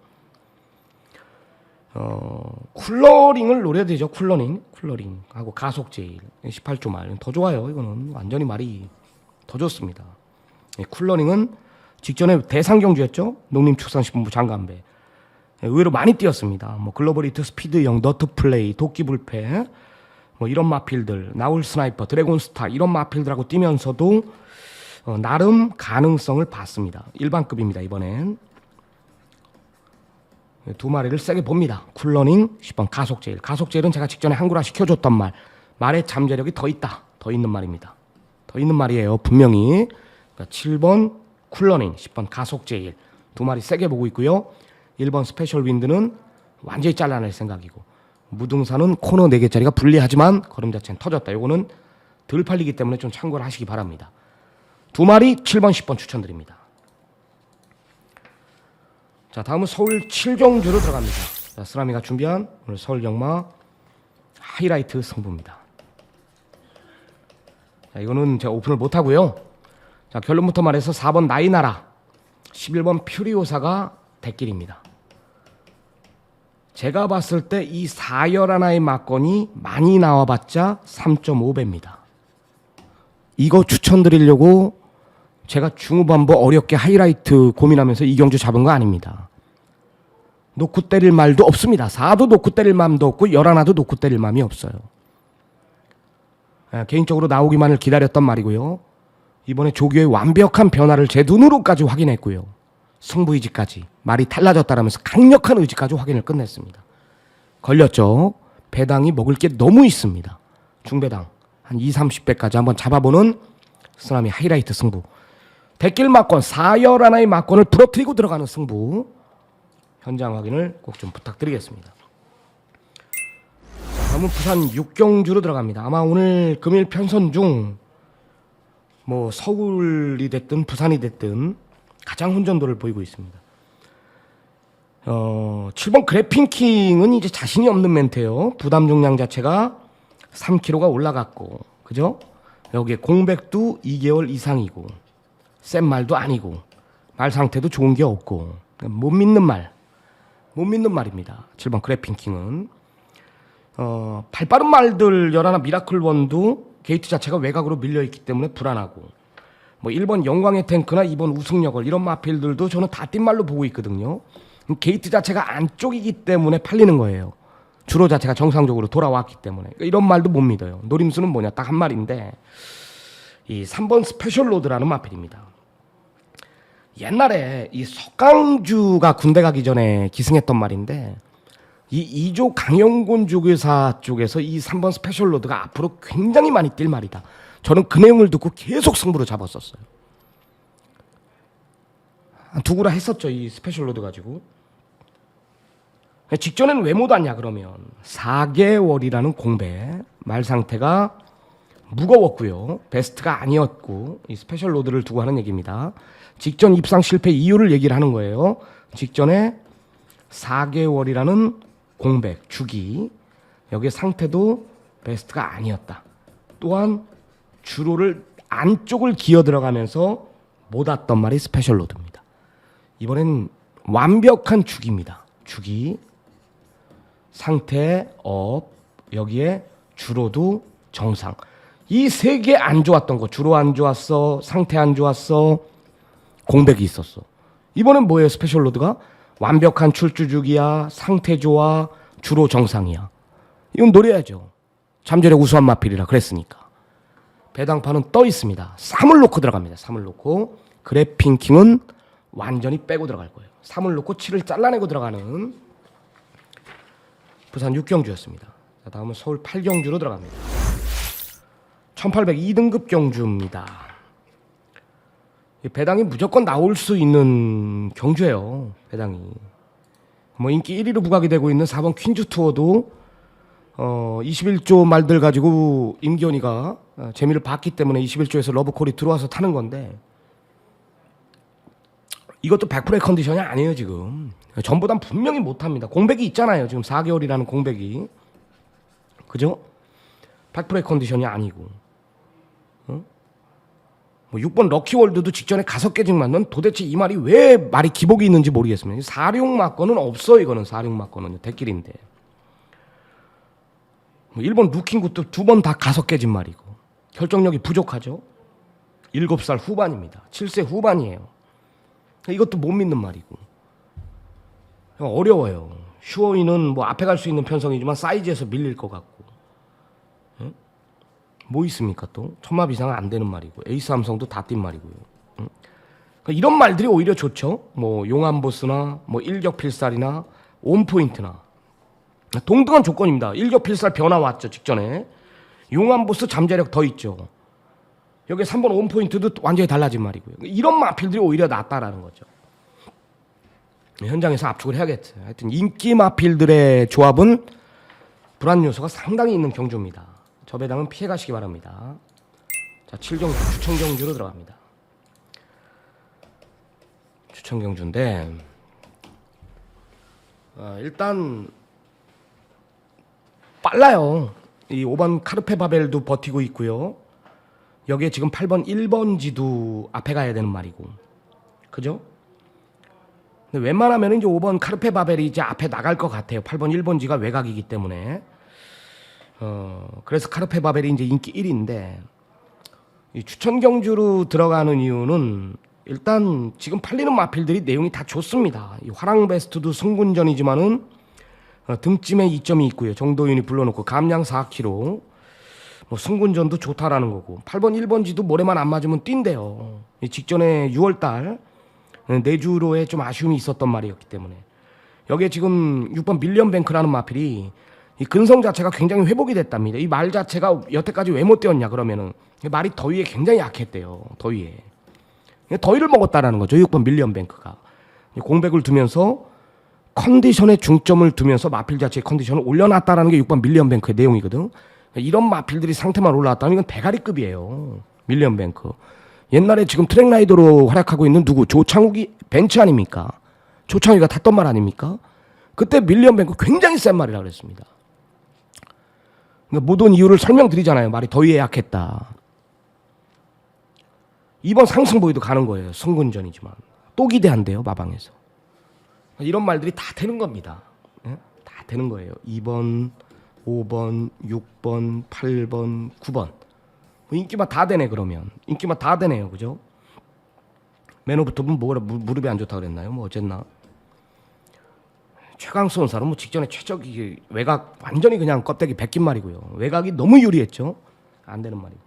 쿨러링을 노려야 되죠. 쿨러링하고 가속 제일 18조 말 더 좋아요. 이거는 완전히 말이 더 좋습니다. 쿨러링은 직전에 대상경주였죠. 농림축산식품부 장관배. 의외로 많이 뛰었습니다. 뭐 글로벌히트 스피드형, 너트 플레이, 도끼 불패, 뭐 이런 마필들, 나울 스나이퍼, 드래곤스타 이런 마필들하고 뛰면서도 나름 가능성을 봤습니다. 일반급입니다. 이번엔. 두 마리를 세게 봅니다. 쿨러닝, 10번 가속제일. 가속제일은 제가 직전에 한구라 시켜줬던 말. 말의 잠재력이 더 있다. 더 있는 말입니다. 더 있는 말이에요. 분명히. 그러니까 7번 쿨러닝, 10번 가속제일. 두 마리 세게 보고 있고요. 1번 스페셜 윈드는 완전히 잘라낼 생각이고 무등산은 코너 4개짜리가 불리하지만 걸음 자체는 터졌다. 요거는 덜 팔리기 때문에 좀 참고를 하시기 바랍니다. 두 마리 7번, 10번 추천드립니다. 자, 다음은 서울 7경주로 들어갑니다. 자, 쓰라미가 준비한 오늘 서울 경마 하이라이트 승부입니다. 자, 이거는 제가 오픈을 못하고요. 자, 결론부터 말해서 4번 나이나라, 11번 퓨리오사가 대길입니다. 제가 봤을 때 이 4열 하나의 막건이 많이 나와봤자 3.5배입니다. 이거 추천드리려고 제가 중후반부 어렵게 하이라이트 고민하면서 이경주 잡은 거 아닙니다. 놓고 때릴 말도 없습니다. 4도 놓고 때릴 마음도 없고 11화도 놓고 때릴 마음이 없어요. 개인적으로 나오기만을 기다렸던 말이고요. 이번에 조교의 완벽한 변화를 제 눈으로까지 확인했고요. 승부의지까지 말이 달라졌다라면서 강력한 의지까지 확인을 끝냈습니다. 걸렸죠. 배당이 먹을 게 너무 있습니다. 중배당 한 2, 30배까지 한번 잡아보는 쓰나미 하이라이트 승부. 대길 막권 4열하나의 막권을 부러뜨리고 들어가는 승부. 현장 확인을 꼭 좀 부탁드리겠습니다. 다음은 부산 육경주로 들어갑니다. 아마 오늘 금일 편선 중 뭐 서울이 됐든 부산이 됐든 가장 혼전도를 보이고 있습니다. 7번 그래핀킹은 이제 자신이 없는 멘트예요. 부담 중량 자체가 3kg가 올라갔고, 그죠? 여기에 공백도 2개월 이상이고, 센 말도 아니고, 말 상태도 좋은 게 없고, 못 믿는 말입니다. 7번 그래핀킹은. 발 빠른 말들 열하나 미라클원도 게이트 자체가 외곽으로 밀려있기 때문에 불안하고, 뭐 1번 영광의 탱크나 2번 우승여걸 이런 마필들도 저는 다 뛴 말로 보고 있거든요. 게이트 자체가 안쪽이기 때문에 팔리는 거예요. 주로 자체가 정상적으로 돌아왔기 때문에. 이런 말도 못 믿어요. 노림수는 뭐냐, 딱 한 말인데, 이 3번 스페셜로드라는 마필입니다. 옛날에 이 석강주가 군대 가기 전에 기승했던 말인데, 이 2조 강영곤 조교사 쪽에서 이 3번 스페셜로드가 앞으로 굉장히 많이 뛸 말이다. 저는 그 내용을 듣고 계속 승부를 잡았었어요. 두 구라 했었죠, 이 스페셜로드 가지고. 직전에는 왜 못 왔냐 그러면 4개월이라는 공백, 말 상태가 무거웠고요. 베스트가 아니었고, 이 스페셜로드를 두고 하는 얘기입니다. 직전 입상 실패 이유를 얘기를 하는 거예요. 직전에 4개월이라는 공백, 주기, 여기에 상태도 베스트가 아니었다. 또한 주로를 안쪽을 기어 들어가면서 못 왔던 말이 스페셜로드입니다. 이번엔 완벽한 주기입니다. 주기, 상태, 업, 여기에 주로도 정상. 이 세 개 안 좋았던 거, 주로 안 좋았어, 상태 안 좋았어, 공백이 있었어. 이번엔 뭐예요, 스페셜로드가? 완벽한 출주 주기야, 상태 좋아, 주로 정상이야. 이건 노려야죠. 잠재력 우수한 마필이라 그랬으니까. 배당판은 떠 있습니다. 3을 놓고 들어갑니다. 3을 놓고. 그래핑킹은 완전히 빼고 들어갈 거예요. 3을 놓고 7을 잘라내고 들어가는 부산 6경주였습니다. 자, 다음은 서울 8경주로 들어갑니다. 1802등급 경주입니다. 배당이 무조건 나올 수 있는 경주예요. 배당이. 뭐 인기 1위로 부각이 되고 있는 4번 퀸즈 투어도 21조 말들 가지고 임기현이가 재미를 봤기 때문에 21조에서 러브콜이 들어와서 타는 건데, 이것도 100%의 컨디션이 아니에요 지금. 전보단 분명히 못합니다. 공백이 있잖아요 지금. 4개월이라는 공백이, 그죠? 100%의 컨디션이 아니고, 뭐 6번 럭키월드도 직전에 5개 넌 도대체 이 말이 왜 말이 기복이 있는지 모르겠습니다. 46막건은 없어. 이거는 46막건은 대길인데, 뭐 1번 루킹굿도 2번 다 5개 진 말이고, 결정력이 부족하죠. 7살 후반입니다. 7세 후반이에요. 이것도 못 믿는 말이고, 어려워요. 슈어이는 뭐 앞에 갈 수 있는 편성이지만 사이즈에서 밀릴 것 같고, 뭐 있습니까 또? 천마 이상은 안 되는 말이고, 에이스 함성도 다 뛴 말이고요. 그러니까 이런 말들이 오히려 좋죠. 뭐 용암보스나 뭐 일격필살이나 온포인트나 동등한 조건입니다. 일격필살 변화 왔죠 직전에. 용암보스 잠재력 더 있죠. 여기 3번 온포인트도 완전히 달라진 말이고요. 이런 마필들이 오히려 낫다라는 거죠. 현장에서 압축을 해야겠죠. 하여튼 인기 마필들의 조합은 불안 요소가 상당히 있는 경주입니다. 저 배당은 피해가시기 바랍니다. 자, 7경주 추천경주로 들어갑니다. 추천경주인데, 일단 빨라요. 이 5번 카르페 바벨도 버티고 있고요. 여기에 지금 8번 1번지도 앞에 가야 되는 말이고, 그죠? 근데 웬만하면 이제 5번 카르페 바벨이 이제 앞에 나갈 것 같아요. 8번 1번지가 외곽이기 때문에. 그래서 카르페 바벨이 이제 인기 1위인데, 이 추천 경주로 들어가는 이유는 일단 지금 팔리는 마필들이 내용이 다 좋습니다. 이 화랑베스트도 승군전이지만은 등짐에 이점이 있고요. 정도윤이 불러놓고 감량 4kg. 뭐 승군전도 좋다라는 거고 8번 1번지도 모래만 안 맞으면 뛴대요. 이 직전에 6월달 내주로에 좀 아쉬움이 있었던 말이었기 때문에 여기에 지금 6번 밀리언뱅크라는 마필이 이 근성 자체가 굉장히 회복이 됐답니다. 이 말 자체가 여태까지 왜 못 뛰었냐 그러면은 말이 더위에 굉장히 약했대요. 더위에 더위를 먹었다라는 거죠. 6번 밀리언뱅크가 공백을 두면서 컨디션에 중점을 두면서 마필 자체의 컨디션을 올려놨다라는 게 6번 밀리언뱅크의 내용이거든. 이런 마필들이 상태만 올라왔다면 이건 대가리급이에요. 밀리언뱅크. 옛날에 지금 트랙라이더로 활약하고 있는 누구? 조창욱이 벤츠 아닙니까? 조창욱이가 탔던 말 아닙니까? 그때 밀리언뱅크 굉장히 센 말이라고 그랬습니다. 그러니까 모든 이유를 설명드리잖아요. 말이 더위에 약했다. 이번 상승보이도 가는 거예요. 승군전이지만. 또 기대한대요. 마방에서. 이런 말들이 다 되는 겁니다. 다 되는 거예요. 2번, 5번, 6번, 8번, 9번. 인기만 다 되네 그러면. 인기만 다 되네요. 그죠? 맨오브톱은 뭐라 무릎이 안 좋다고 그랬나요? 뭐 어쨌나. 최강수 선수는 뭐 직전에 최적이 외곽 완전히 그냥 껍데기 벗긴 말이고요. 외곽이 너무 유리했죠. 안 되는 말이고.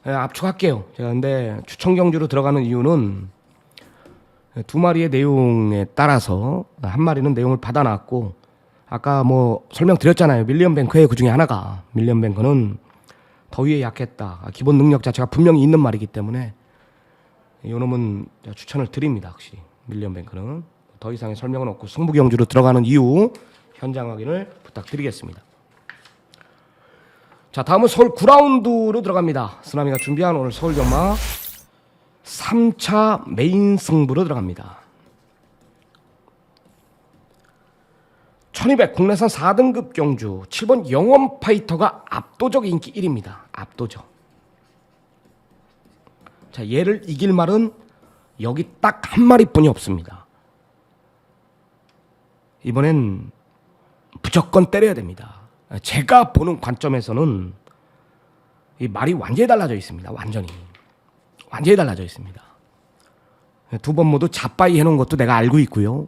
압축할게요. 제가 근데 추천 경주로 들어가는 이유는 두 마리의 내용에 따라서 한 마리는 내용을 받아놨고 아까 뭐 설명드렸잖아요. 밀리언뱅크의 그 중에 하나가 밀리언뱅크는 더위에 약했다. 기본 능력 자체가 분명히 있는 말이기 때문에 이놈은 추천을 드립니다. 확실히 밀리언뱅크는 더 이상의 설명은 없고 승부경주로 들어가는 이유 현장 확인을 부탁드리겠습니다. 자, 다음은 서울 9라운드로 들어갑니다. 쓰나미가 준비한 오늘 서울경마 3차 메인 승부로 들어갑니다. 1200 국내산 4등급 경주 7번 영원파이터가 압도적 인기 1위입니다. 압도적. 자, 얘를 이길 말은 여기 딱 한 마리뿐이 없습니다. 이번엔 무조건 때려야 됩니다. 제가 보는 관점에서는 이 말이 완전히 달라져 있습니다. 완전히 달라져 있습니다. 두 번 모두 잡바이 해놓은 것도 내가 알고 있고요.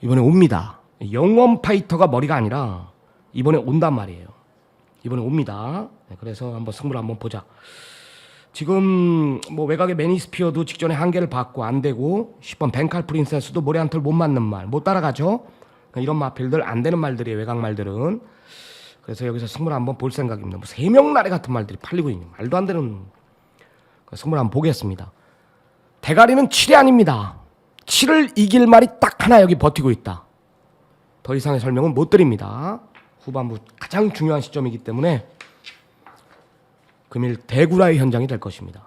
이번에 옵니다. 영원 파이터가 머리가 아니라 이번에 온단 말이에요. 이번에 옵니다. 그래서 한번 승부를 한번 보자. 지금 뭐 외곽의 매니스피어도 직전에 한계를 받고 안 되고 10번 벤칼 프린세스도 모래 한 털 못 맞는 말, 못 따라가죠. 이런 마필들 안 되는 말들이에요. 외곽 말들은. 그래서 여기서 승부를 한번 볼 생각입니다. 뭐 3명 나래 같은 말들이 팔리고 있는 말도 안 되는 승부를 한번 보겠습니다. 대가리는 7이 아닙니다. 7을 이길 말이 딱 하나 여기 버티고 있다. 더 이상의 설명은 못 드립니다. 후반부 가장 중요한 시점이기 때문에 금일 대구라의 현장이 될 것입니다.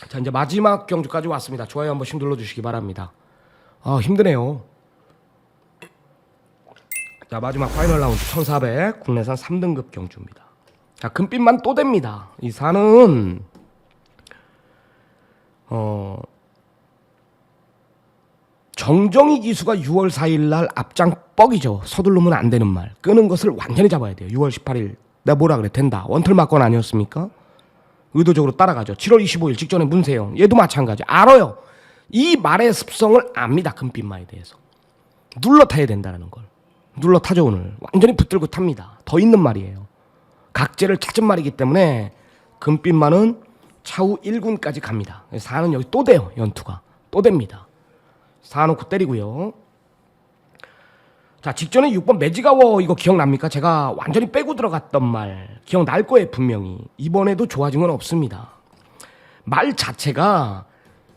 자, 이제 마지막 경주까지 왔습니다. 좋아요 한 번씩 눌러주시기 바랍니다. 힘드네요. 자, 마지막 파이널 라운드 1400 국내산 3등급 경주입니다. 자, 금빛만 또 됩니다. 이 산은 정정희 기수가 6월 4일 날 앞장 뻑이죠. 서두르면 안 되는 말. 끄는 것을 완전히 잡아야 돼요. 6월 18일 내가 뭐라 그래? 된다. 원털 맞건 아니었습니까? 의도적으로 따라가죠. 7월 25일 직전에 문세영. 얘도 마찬가지. 알아요. 이 말의 습성을 압니다. 금빛마에 대해서. 눌러 타야 된다는 걸. 눌러 타죠 오늘. 완전히 붙들고 탑니다. 더 있는 말이에요. 각재를 찾은 말이기 때문에 금빛마는 차후 1군까지 갑니다. 4는 여기 또 돼요. 연투가. 또 됩니다. 4 놓고 때리고요. 자, 직전에 6번 매지가워 이거 기억납니까? 제가 완전히 빼고 들어갔던 말 기억날 거예요. 분명히. 이번에도 좋아진 건 없습니다. 말 자체가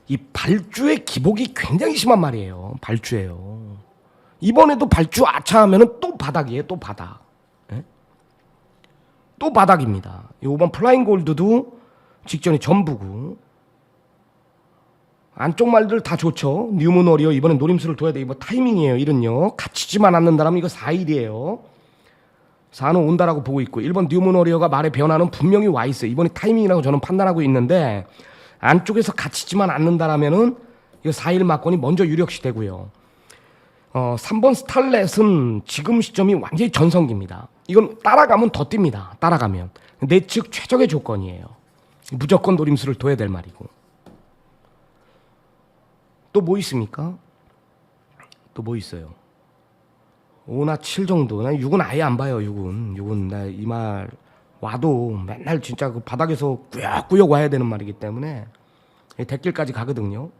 이 발주의 기복이 굉장히 심한 말이에요. 발주예요. 이번에도 발주 아차하면 또 바닥이에요. 또 바닥. 네? 또 바닥입니다. 5번 플라잉 골드도 직전이 전부고 안쪽 말들 다 좋죠. 뉴문 워리어 이번엔 노림수를 둬야 돼. 이거 타이밍이에요. 이는요. 갇히지만 않는다라면 이거 4일이에요. 4는 온다라고 보고 있고 1번 뉴문 워리어가 말의 변화는 분명히 와 있어요. 이번이 타이밍이라고 저는 판단하고 있는데 안쪽에서 갇히지만 않는다라면은 이거 4일 막권이 먼저 유력시 되고요. 3번 스탈렛은 지금 시점이 완전히 전성기입니다. 이건 따라가면 더 뜁니다. 따라가면. 내 측 최적의 조건이에요. 무조건 노림수를 둬야 될 말이고. 또 뭐 있습니까? 또 뭐 있어요? 5나 7 정도. 난 6은 아예 안 봐요. 6은 나 이 말 와도 맨날 진짜 그 바닥에서 꾸역꾸역 와야 되는 말이기 때문에 대길까지 가거든요.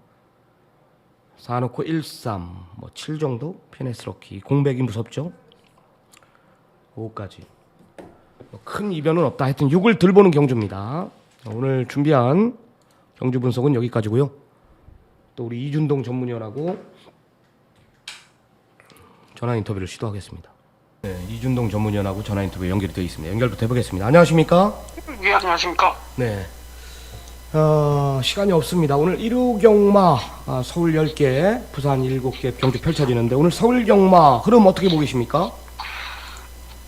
4 놓고 1, 3, 뭐 7 정도? 피네스럭키. 공백이 무섭죠? 5까지. 큰 이변은 없다. 하여튼 6을 들보는 경주입니다. 오늘 준비한 경주 분석은 여기까지고요. 또 우리 이준동 전문위원하고 전화 인터뷰를 시도하겠습니다. 네, 이준동 전문위원하고 전화 인터뷰 연결이 되어 있습니다. 연결부터 해보겠습니다. 안녕하십니까? 예, 안녕하십니까? 네. 시간이 없습니다. 오늘 1호 경마 서울 10개, 부산 7개 경주 펼쳐지는데 오늘 서울 경마 흐름 어떻게 보고 계십니까?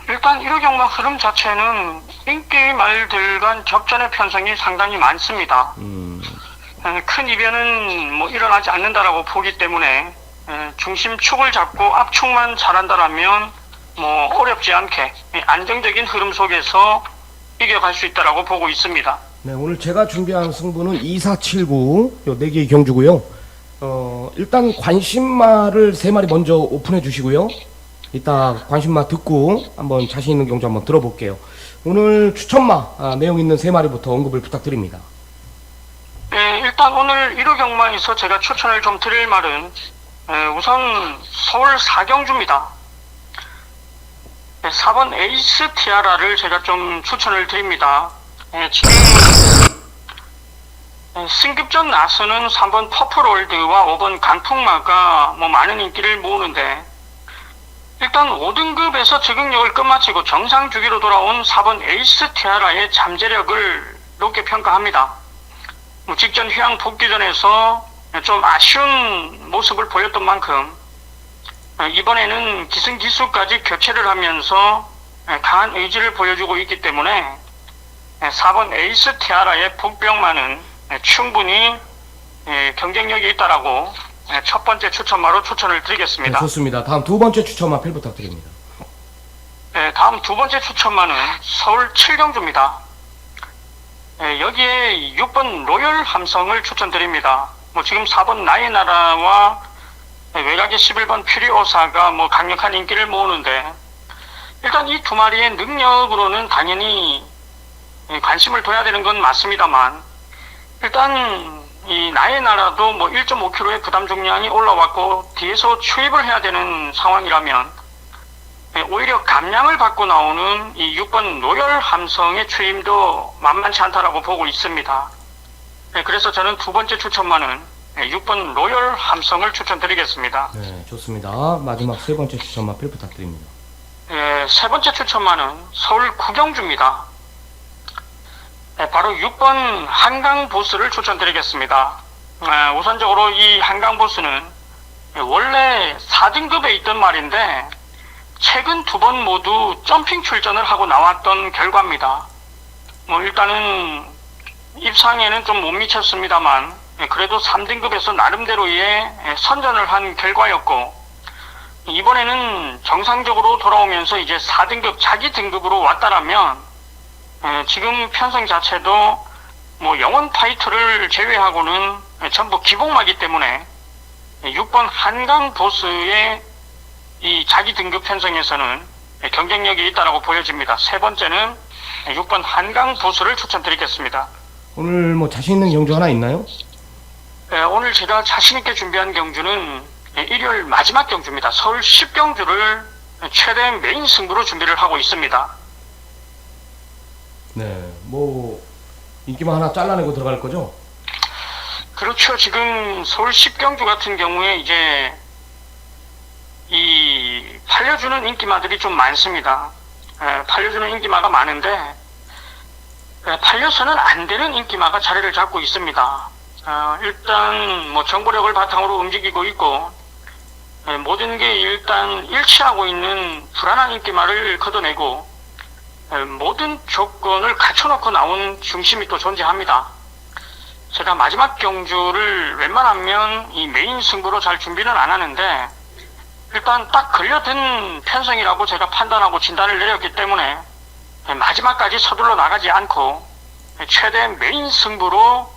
일단 1호 경마 흐름 자체는 인기 말들 간 격전의 편성이 상당히 많습니다. 큰 이변은 뭐 일어나지 않는다라고 보기 때문에 중심축을 잡고 압축만 잘한다라면 뭐 어렵지 않게 안정적인 흐름 속에서 이겨갈 수 있다라고 보고 있습니다. 네, 오늘 제가 준비한 승부는 2479 요 4개의 경주고요. 일단 관심마를 3마리 먼저 오픈해 주시고요. 이따 관심마 듣고 한번 자신 있는 경주 한번 들어볼게요. 오늘 추천마 내용 있는 3마리부터 언급을 부탁드립니다. 네, 일단 오늘 1호 경마에서 제가 추천을 좀 드릴 말은 우선 서울 4경주입니다. 4번 에이스 티아라를 제가 좀 추천을 드립니다. 지금 승급전 나서는 3번 퍼플월드와 5번 강풍마가 뭐 많은 인기를 모으는데 일단 5등급에서 적응력을 끝마치고 정상 주기로 돌아온 4번 에이스 티아라의 잠재력을 높게 평가합니다. 뭐 직전 휴양 복귀전에서 좀 아쉬운 모습을 보였던 만큼 이번에는 기승기수까지 교체를 하면서 강한 의지를 보여주고 있기 때문에 4번 에이스 티아라의 복병만은 충분히 경쟁력이 있다라고 첫 번째 추천마로 추천을 드리겠습니다. 네, 좋습니다. 다음 두 번째 추천마 필 부탁드립니다. 다음 두 번째 추천마는 서울 7경주입니다. 여기에 6번 로열 함성을 추천드립니다. 뭐 지금 4번 나의 나라와 외곽의 11번 퓨리오사가 뭐 강력한 인기를 모으는데 일단 이 두 마리의 능력으로는 당연히 관심을 둬야 되는 건 맞습니다만 일단 이 나의 나라도 뭐 1.5kg의 부담 중량이 올라왔고 뒤에서 추입을 해야 되는 상황이라면 오히려 감량을 받고 나오는 이 6번 로열 함성의 추임도 만만치 않다라고 보고 있습니다. 그래서 저는 두 번째 추천마는 6번 로열 함성을 추천드리겠습니다. 네, 좋습니다. 마지막 세 번째 추천마 필 부탁드립니다. 세 번째 추천마는 서울 9경주입니다. 바로 6번 한강보스를 추천드리겠습니다. 우선적으로 이 한강보스는 원래 4등급에 있던 말인데 최근 두 번 모두 점핑 출전을 하고 나왔던 결과입니다. 뭐 일단은 입상에는 좀 못 미쳤습니다만 그래도 3등급에서 나름대로의 선전을 한 결과였고 이번에는 정상적으로 돌아오면서 이제 4등급 자기 등급으로 왔다라면 지금 편성 자체도 뭐 영원 파이터를 제외하고는 전부 기복마기 때문에 6번 한강 보스의 이 자기 등급 편성에서는 경쟁력이 있다라고 보여집니다. 세 번째는 6번 한강 보스를 추천드리겠습니다. 오늘 뭐 자신 있는 경주 하나 있나요? 오늘 제가 자신있게 준비한 경주는 일요일 마지막 경주입니다. 서울 10경주를 최대 메인 승부로 준비를 하고 있습니다. 네, 뭐 인기만 하나 잘라내고 들어갈 거죠? 그렇죠. 지금 서울 10경주 같은 경우에 이제 이 팔려주는 인기마들이 좀 많습니다. 팔려주는 인기마가 많은데 팔려서는 안 되는 인기마가 자리를 잡고 있습니다. 일단 뭐 정보력을 바탕으로 움직이고 있고 모든 게 일단 일치하고 있는 불안한 인기마를 걷어내고 모든 조건을 갖춰놓고 나온 중심이 또 존재합니다. 제가 마지막 경주를 웬만하면 이 메인 승부로 잘 준비는 안 하는데 일단 딱 걸려든 편성이라고 제가 판단하고 진단을 내렸기 때문에 마지막까지 서둘러 나가지 않고 최대 메인 승부로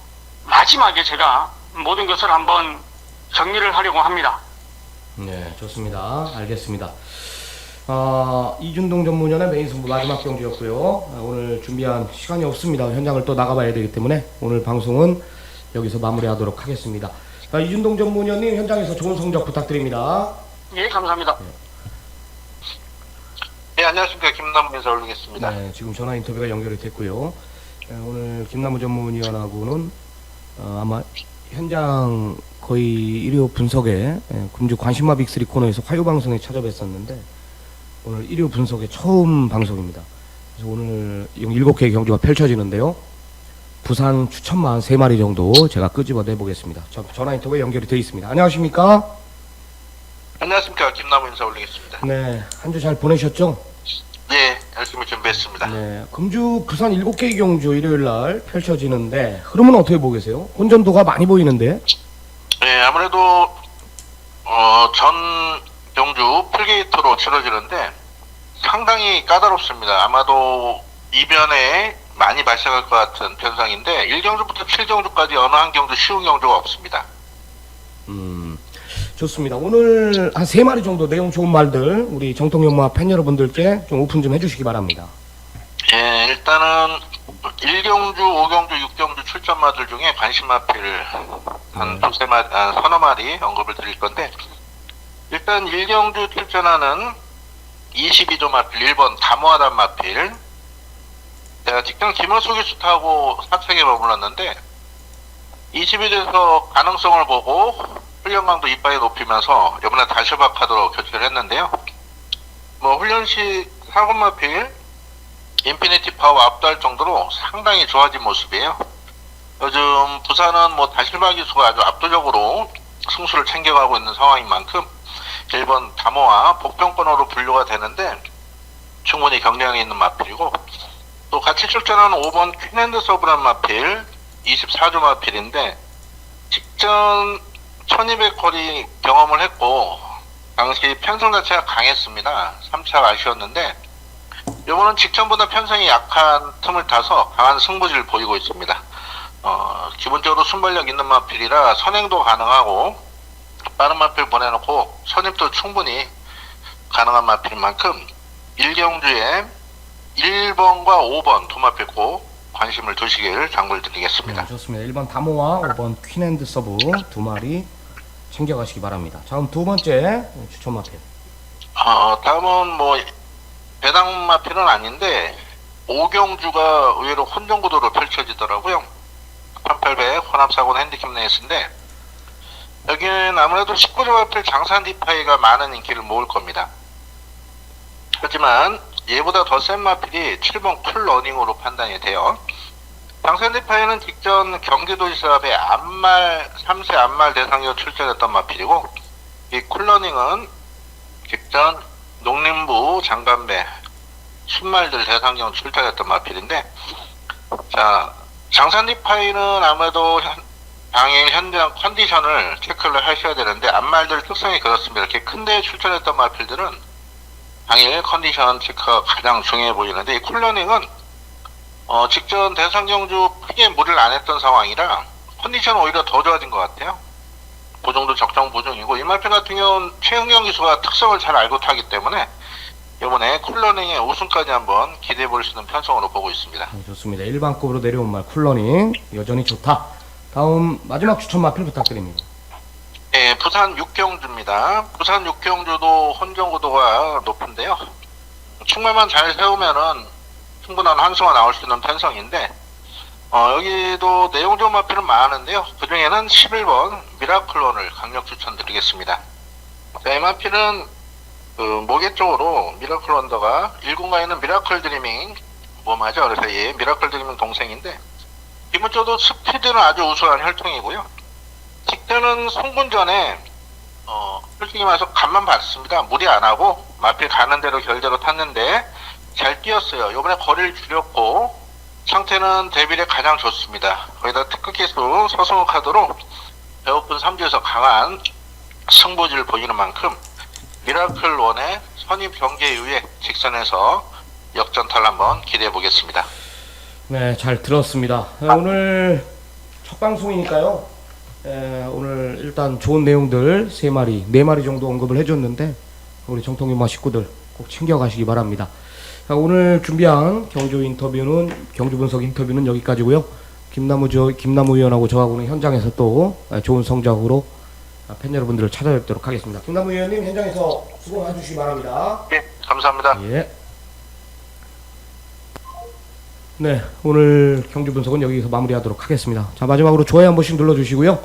마지막에 제가 모든 것을 한번 정리를 하려고 합니다. 네, 좋습니다. 알겠습니다. 이준동 전문위원의 메인 승부 마지막 경기였고요. 오늘 준비한 시간이 없습니다. 현장을 또 나가봐야 되기 때문에 오늘 방송은 여기서 마무리하도록 하겠습니다. 이준동 전문위원님 현장에서 좋은 성적 부탁드립니다. 예, 감사합니다. 네, 안녕하십니까. 김남문 인사 올리겠습니다. 네, 지금 전화 인터뷰가 연결이 됐고요. 오늘 김남무 전문위원하고는 아마 현장 거의 일요 분석에 금주 관심마 빅3 코너에서 화요방송에 찾아뵀었는데 오늘 일요 분석의 처음 방송입니다. 그래서 오늘 7개의 경기가 펼쳐지는데요. 부산 추천만 3마리 정도 제가 끄집어 내보겠습니다. 전화 인터뷰에 연결이 되어 있습니다. 안녕하십니까? 안녕하십니까. 김남문 인사 올리겠습니다. 네, 한 주 잘 보내셨죠? 네, 열심히 준비했습니다. 네, 금주 부산 7개의 경주 일요일날 펼쳐지는데 흐름은 어떻게 보고 계세요? 혼전도가 많이 보이는데? 네, 아무래도 전 경주 풀게이트로 치러지는데 상당히 까다롭습니다. 아마도 이변에 많이 발생할 것 같은 편상인데 1경주부터 7경주까지 어느 한 경주 쉬운 경주가 없습니다. 좋습니다. 오늘 한 3마리 정도 내용 좋은 말들 우리 정통연마 팬 여러분들께 좀 오픈 좀 해주시기 바랍니다. 예, 일단은 1경주, 5경주, 6경주 출전마들 중에 관심마필 한 두세 마리, 서너 마리 언급을 드릴 건데 일단 1경주 출전하는 22조 마필 1번 다모하단 마필 제가 직전 김원수 기수 타고 사책에 머물렀는데 22조에서 가능성을 보고 훈련강도 이빠이 높이면서 이번에 다시바 카드로 교체를 했는데요. 훈련 시 4번 마필 인피니티 파워 압도할 정도로 상당히 좋아진 모습이에요. 요즘 부산은 다실바 기수가 아주 압도적으로 승수를 챙겨가고 있는 상황인 만큼 1번 다모와 복병권으로 분류가 되는데 충분히 경량이 있는 마필이고 또 같이 출전하는 5번 퀸앤드 서브란 마필 24조 마필인데 직전 1200거리 경험을 했고 당시 편성 자체가 강했습니다. 3차가 아쉬웠는데 이번은 직전보다 편성이 약한 틈을 타서 강한 승부지를 보이고 있습니다. 기본적으로 순발력 있는 마필이라 선행도 가능하고 빠른 마필 보내놓고 선입도 충분히 가능한 마필인 만큼 1경주에 1번과 5번 두 마필 꼭 관심을 두시길 당부를 드리겠습니다. 네, 좋습니다. 1번 다모와 5번 퀸앤드 서브 두 마리 챙겨가시기 바랍니다. 다음 두 번째 추천 마필. 다음은 배당 마필은 아닌데 5경주가 의외로 혼전구도로 펼쳐지더라고요. 1800 혼합사고는 핸디캡 레이스인데 여기는 아무래도 19조 마필 장산 디파이가 많은 인기를 모을 겁니다. 하지만 얘보다 더 센 마필이 7번 쿨러닝으로 판단이 돼요. 장산 디파이는 직전 경기도지사업의 3세 암말 대상으로 출전했던 마필이고 이 쿨러닝은 직전 농림부 장관배 순말들 대상경 출전했던 마필인데 자 장산 디파이는 아무래도 당일 현장 컨디션을 체크를 하셔야 되는데 암말들 특성이 그렇습니다. 이렇게 큰 데에 출전했던 마필들은 당일 컨디션 체크가 가장 중요해 보이는데 이 쿨러닝은 직전 대상경주 크게 무리를 안 했던 상황이라 컨디션은 오히려 더 좋아진 것 같아요. 보정도 적정 보정이고 이 마필 같은 경우는 최은경 기수가 특성을 잘 알고 타기 때문에 이번에 쿨러닝의 우승까지 한번 기대해 볼 수 있는 편성으로 보고 있습니다. 네, 좋습니다. 일반급으로 내려온 말 쿨러닝 여전히 좋다. 다음 마지막 추천 마필 부탁드립니다. 네, 부산 6경주입니다. 부산 6경주도 혼전구도가 높은데요. 충만만 잘 세우면은 충분한 환수가 나올 수 있는 편성인데 여기도 내용 좋은 마필은 많은데요. 그 중에는 11번 미라클론을 강력 추천드리겠습니다. 이 마필은 모계 쪽으로 미라클 원더가 1군가에는 미라클 드리밍 맞아? 그래서 얘 미라클 드리밍 동생인데 기본적으로 스피드는 아주 우수한 혈통이고요. 직전은 송군전에 솔직히 말해서 간만 봤습니다. 무리 안 하고 마필 가는 대로 결대로 탔는데 잘 뛰었어요. 이번에 거리를 줄였고 상태는 데뷔에 가장 좋습니다. 거기다 특급 기수 서승우 카드로 배고픈 3주에서 강한 승부지를 보이는 만큼 미라클 원의 선입 경계 이후에 직선에서 역전탈 한번 기대해 보겠습니다. 네, 잘 들었습니다. 오늘 첫 방송이니까요. 오늘 일단 좋은 내용들 3마리, 4마리 정도 언급을 해줬는데 우리 정통윤마 식구들 꼭 챙겨가시기 바랍니다. 자, 오늘 준비한 경주 인터뷰는 경주 분석 인터뷰는 여기까지고요. 김남우 의원하고 저하고는 현장에서 또 좋은 성적으로 팬 여러분들을 찾아뵙도록 하겠습니다. 김남우 의원님 현장에서 수고 해주시기 바랍니다. 예, 감사합니다. 예. 네, 오늘 경주 분석은 여기서 마무리하도록 하겠습니다. 자, 마지막으로 좋아요 한 번씩 눌러주시고요.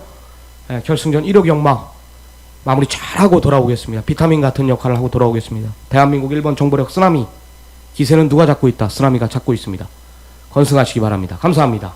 결승전 1호 경마 마무리 잘하고 돌아오겠습니다. 비타민 같은 역할을 하고 돌아오겠습니다. 대한민국 1번 정보력 쓰나미 기세는 누가 잡고 있다? 쓰나미가 잡고 있습니다. 건승하시기 바랍니다. 감사합니다.